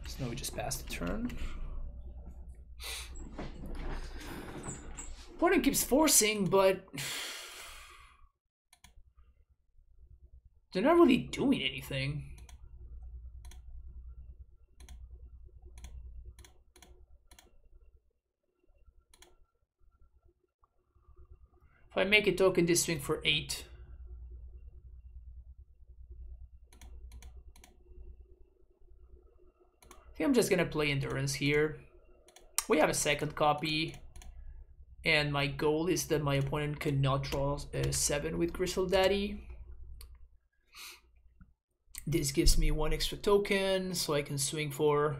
So now we just pass the turn. Opponent keeps forcing, but they're not really doing anything. If I make a token this swing for 8. I think I'm just gonna play Endurance here. We have a second copy, and my goal is that my opponent cannot draw a 7 with Crystal Daddy. This gives me 1 extra token, so I can swing for,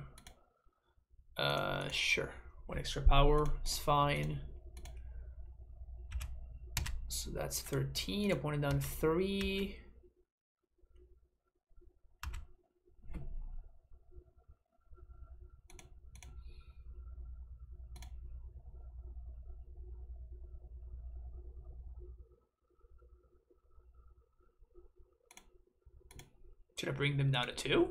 sure, 1 extra power is fine. So that's 13, opponent down 3. Should I bring them down to 2?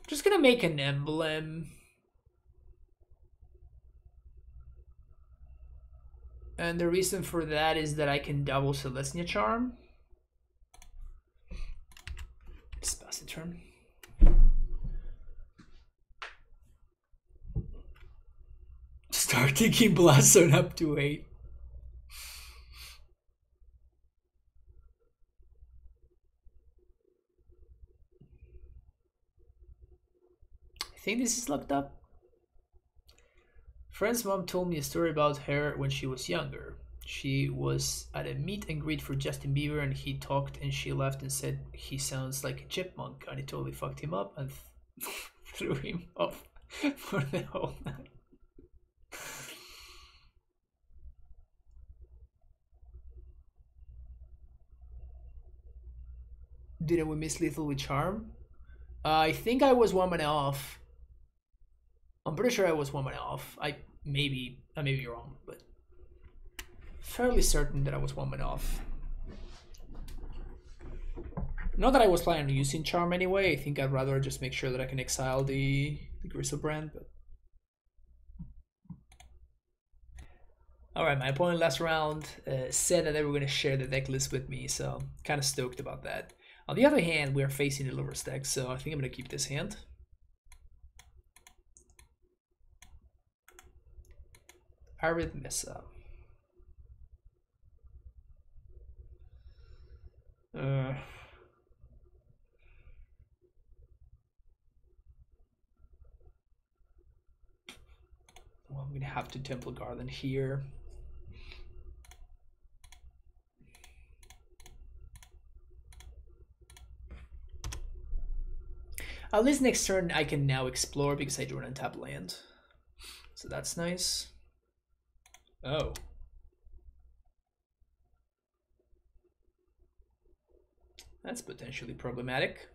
Just gonna make an emblem. And the reason for that is that I can double Selesnya Charm. Just pass the turn. Start taking Blast Zone up to 8. I think this is locked up. Friend's mom told me a story about her when she was younger. She was at a meet and greet for Justin Bieber and he talked and she laughed and said he sounds like a chipmunk, and it totally fucked him up and threw him off for the whole night. Didn't we miss Lethal with Charm? I think I was 1 mana off. I'm pretty sure I was 1 mana off. I may be wrong, but fairly certain that I was 1 mana off. Not that I was planning on using Charm anyway. I think I'd rather just make sure that I can exile the Griselbrand. But alright, my opponent last round said that they were going to share the deck list with me, so kind of stoked about that. On the other hand, we're facing the Lurrus deck, so I think I'm going to keep this hand. Arithmessa. Well, I'm going to have to Temple Garden here. At least next turn I can now explore because I drew an untap land. So that's nice. Oh. That's potentially problematic.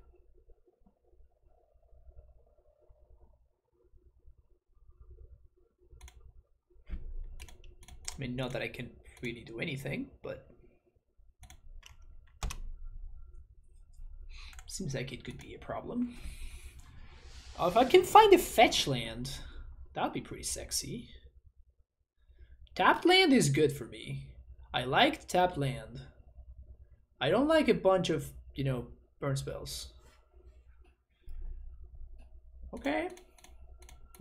I mean, not that I can really do anything, but seems like it could be a problem. Oh, if I can find a fetch land, that would be pretty sexy. Tapped land is good for me. I like tapped land. I don't like a bunch of, you know, burn spells. Okay.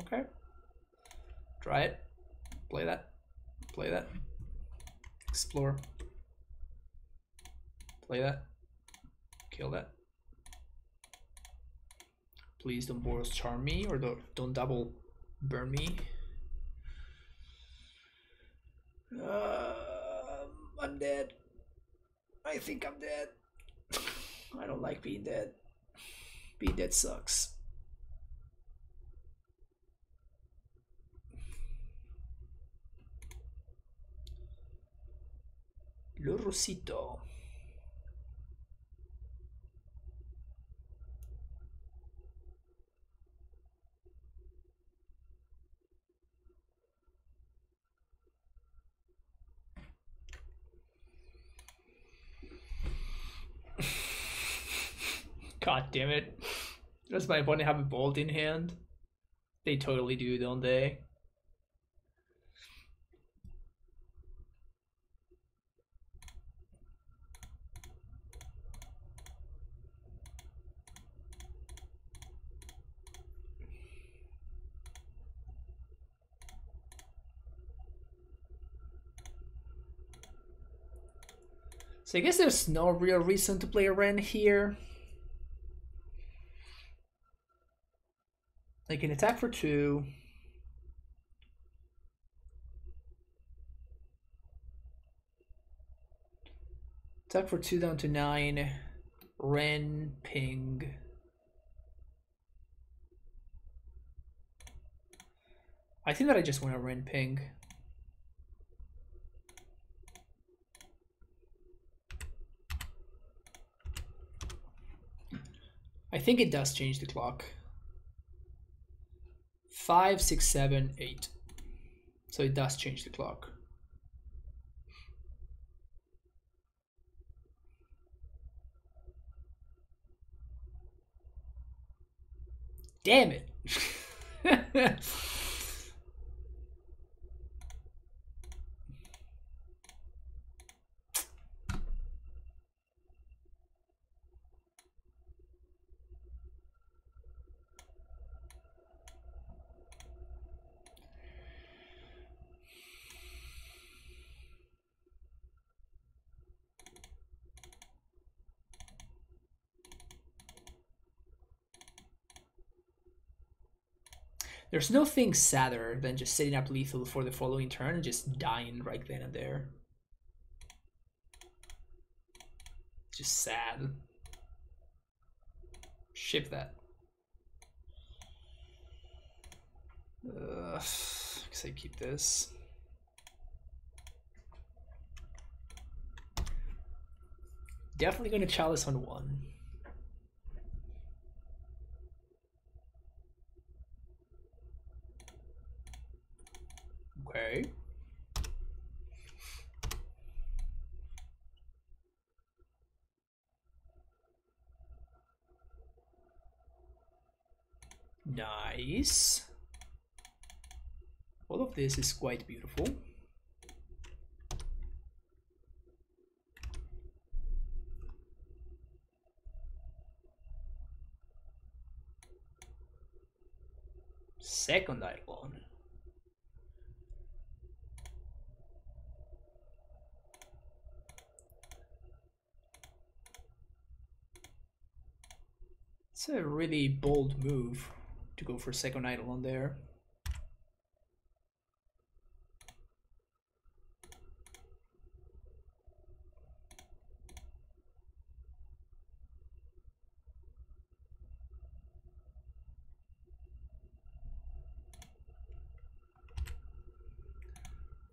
Okay. Try it. Play that. Play that. Explore. Play that. Kill that. Please don't Boros Charm me or don't double burn me. I'm dead. I think I'm dead. I don't like being dead. Being dead sucks. Lurrusito. God damn it. Does my opponent have a Bolt in hand? They totally do, don't they? So I guess there's no real reason to play a Wrenn here. I can attack for 2. Attack for 2 down to 9. Ren, ping. I think that I just want to Ren ping. I think it does change the clock. 5, 6, 7, 8. So it does change the clock. Damn it. There's no thing sadder than just setting up lethal for the following turn and just dying right then and there. Just sad. Ship that. Guess I keep this. Definitely gonna chalice on 1. Okay. Nice. All of this is quite beautiful. Second Eidolon. It's a really bold move to go for second Eidolon there.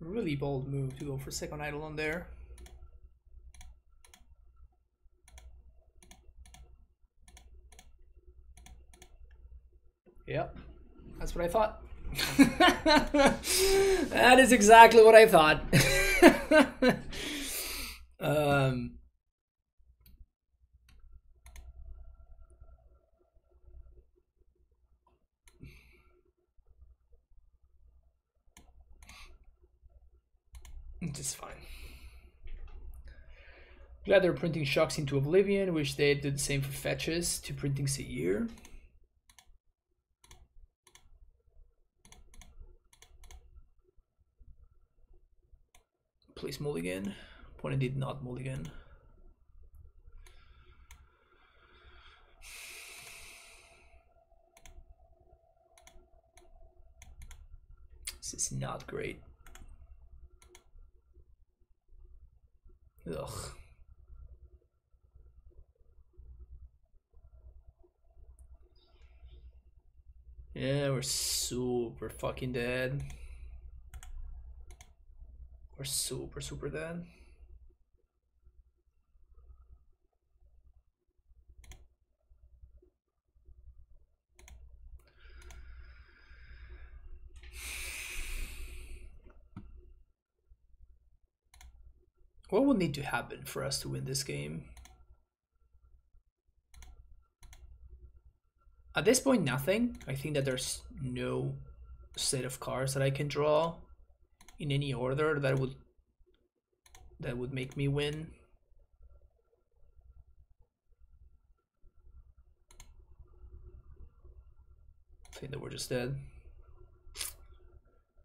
Really bold move to go for second Eidolon there. Yep, that's what I thought. That is exactly what I thought. It's fine. Glad they're printing shocks into Oblivion. Wish they did the same for fetches. 2 printings a year. Please mulligan. Opponent did not mulligan. This is not great. Ugh. Yeah, we're super fucking dead. We're super dead. What would need to happen for us to win this game? At this point, nothing. I think that there's no set of cards that I can draw in any order that would make me win. I think that we're just dead.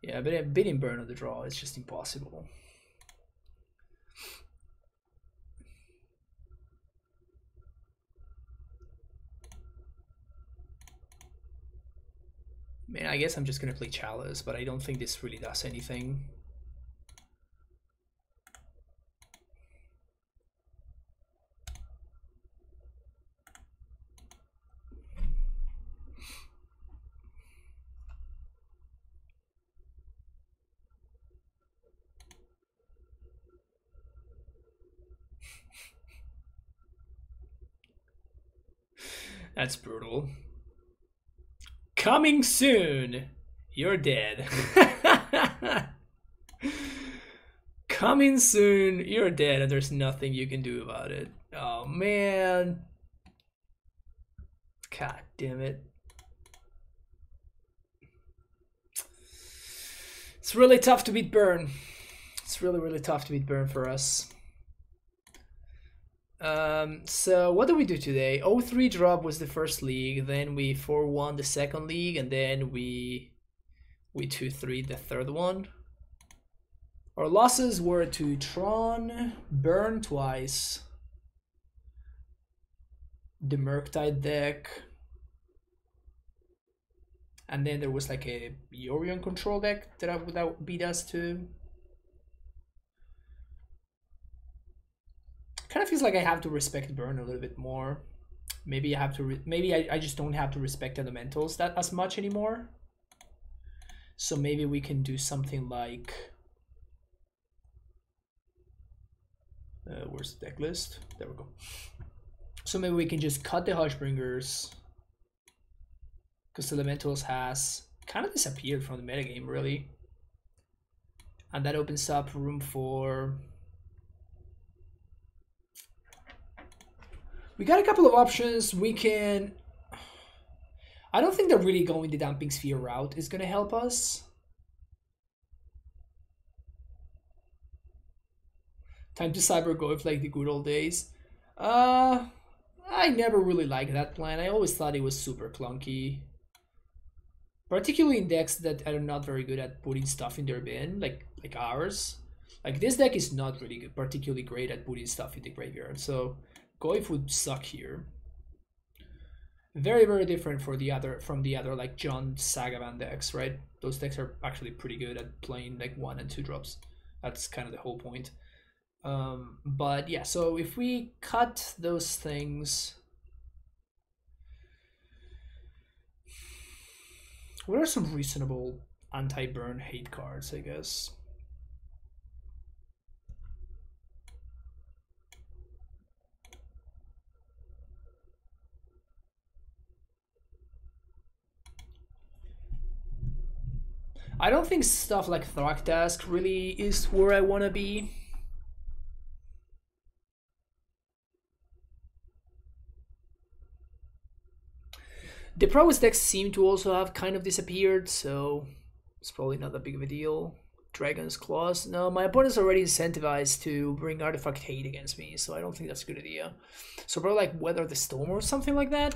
Yeah, but a bidding burn on the draw is just impossible. Man, I guess I'm just gonna play Chalice, but I don't think this really does anything. That's brutal. Coming soon. You're dead. Coming soon. You're dead, and there's nothing you can do about it. Oh man. God damn it. It's really tough to beat Burn. It's really tough to beat Burn for us. So what did we do today? 0-3 drop was the first league, then we 4-1 the second league, and then we 2-3 the third one. Our losses were to Tron, Burn twice, the Murktide deck, and then there was like a Yorion control deck that beat us too. Kind of feels like I have to respect Burn a little bit more. Maybe I have to. Maybe I just don't have to respect elementals that as much anymore. So maybe we can do something like. Where's the deck list? There we go. So maybe we can just cut the Hushbringers, because elementals has kind of disappeared from the metagame really, and that opens up room for. We got a couple of options. We can. I don't think that really going the Damping Sphere route is going to help us. Time to Cyber Goif like the good old days. I never really liked that plan. I always thought it was super clunky. Particularly in decks that are not very good at putting stuff in their bin, like ours. Like this deck is not really good, particularly great at putting stuff in the graveyard. So Goif would suck here. Very different from the other like John Sagavan decks, right? Those decks are actually pretty good at playing like 1 and 2 drops. That's kind of the whole point. But yeah, so if we cut those things, what are some reasonable anti-burn hate cards, I guess? I don't think stuff like Thragtask really is where I want to be. The Prowess decks seem to also have kind of disappeared, so it's probably not that big of a deal. Dragon's Claws. No, my opponent's already incentivized to bring Artifact Hate against me, so I don't think that's a good idea. So probably like Weather the Storm or something like that.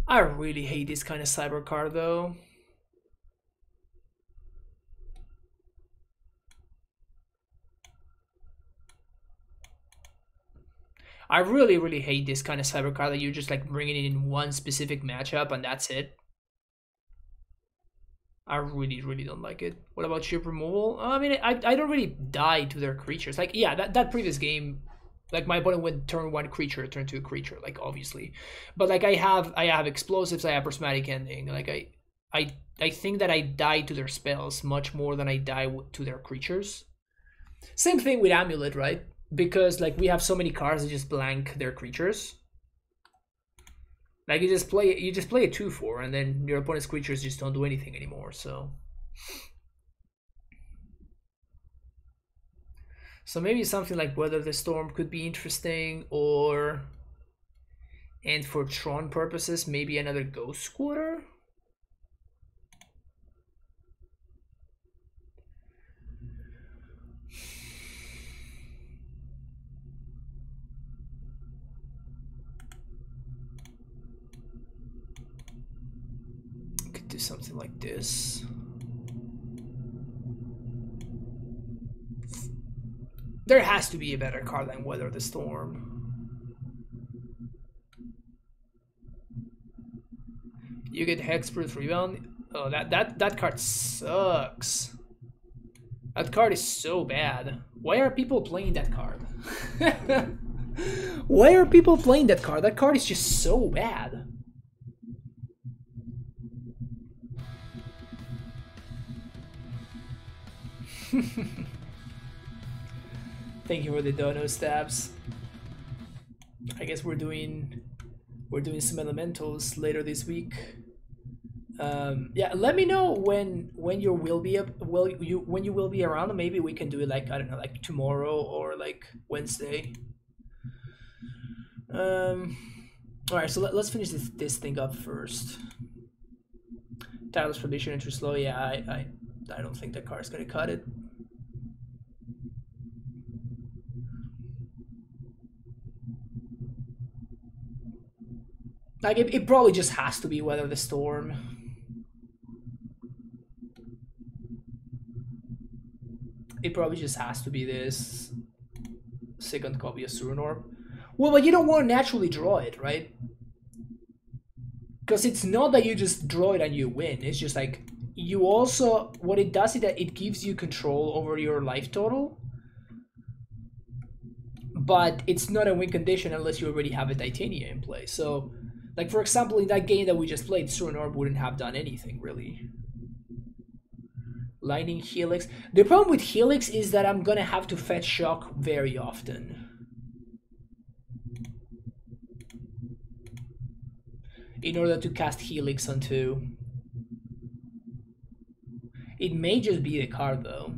I really hate this kind of cyber card though. I really hate this kind of cyber card that you're just like bringing it in one specific matchup and that's it. I really don't like it. What about ship removal? I mean, I don't really die to their creatures. Like, yeah, that previous game, like my opponent went turn 1 creature, turn 2 creature, like obviously. But like I have explosives, I have prismatic ending. Like I think that I die to their spells much more than I die to their creatures. Same thing with Amulet, right? Because like we have so many cards that just blank their creatures. Like you just play a 2/4 and then your opponent's creatures just don't do anything anymore, so maybe something like Weather the Storm could be interesting, or and for Tron purposes, maybe another Ghost Squatter. Do something like this. There has to be a better card than Weather the Storm. You get Hexproof Rebound. Oh, that card sucks. That card is so bad. Why are people playing that card? Why are people playing that card? That card is just so bad. Thank you for the dono stabs. I guess we're doing some elementals later this week. Yeah, let me know when you will be when you will be around. Maybe we can do it like, I don't know, like tomorrow or like Wednesday. All right, so let's finish this thing up first. Title's prediction too slow. Yeah, I don't think the car is gonna cut it. Like it probably just has to be Weather the Storm. It probably just has to be this second copy of Surinor. Well, but you don't want to naturally draw it, right? Because it's not that you just draw it and you win. It's just like you also, what it does is that it gives you control over your life total. But it's not a win condition unless you already have a Titania in play. So, like for example, in that game that we just played, Surinor wouldn't have done anything really. Lightning Helix. The problem with Helix is that I'm gonna have to fetch Shock very often. In order to cast Helix onto. It may just be the card though.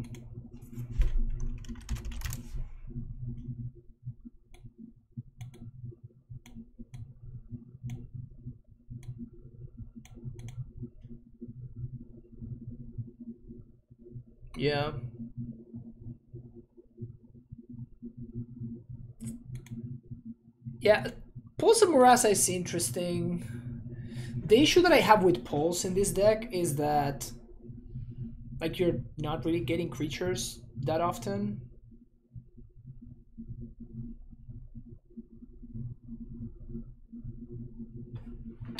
Yeah. Yeah, Pulse of Murasa is interesting. The issue that I have with Pulse in this deck is that like you're not really getting creatures that often.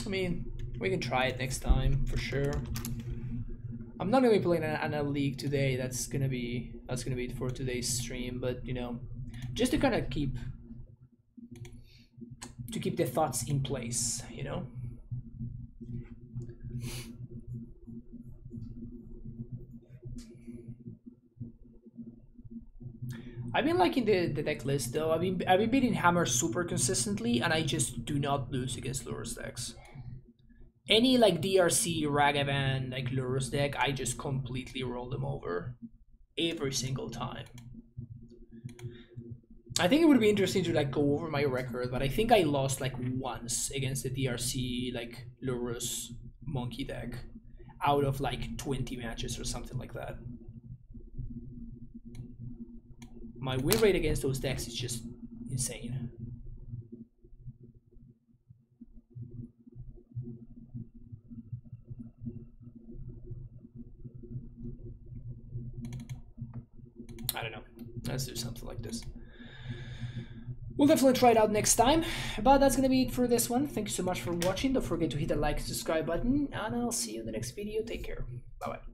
I mean, we can try it next time for sure. I'm not gonna be playing an a league today. That's gonna be it for today's stream. But you know, just to kind of keep the thoughts in place, you know. I've been liking the deck list though. I've been beating Hammer super consistently, and I just do not lose against Lurrus decks. Any like DRC, Ragavan, like Lurrus deck, I just completely roll them over every single time. I think it would be interesting to like go over my record, but I think I lost like once against the DRC like Lurrus monkey deck out of like 20 matches or something like that. My win rate against those decks is just insane. I don't know. Let's do something like this. We'll definitely try it out next time, but that's gonna be it for this one. Thank you so much for watching. Don't forget to hit the like and subscribe button, and I'll see you in the next video. Take care. Bye bye.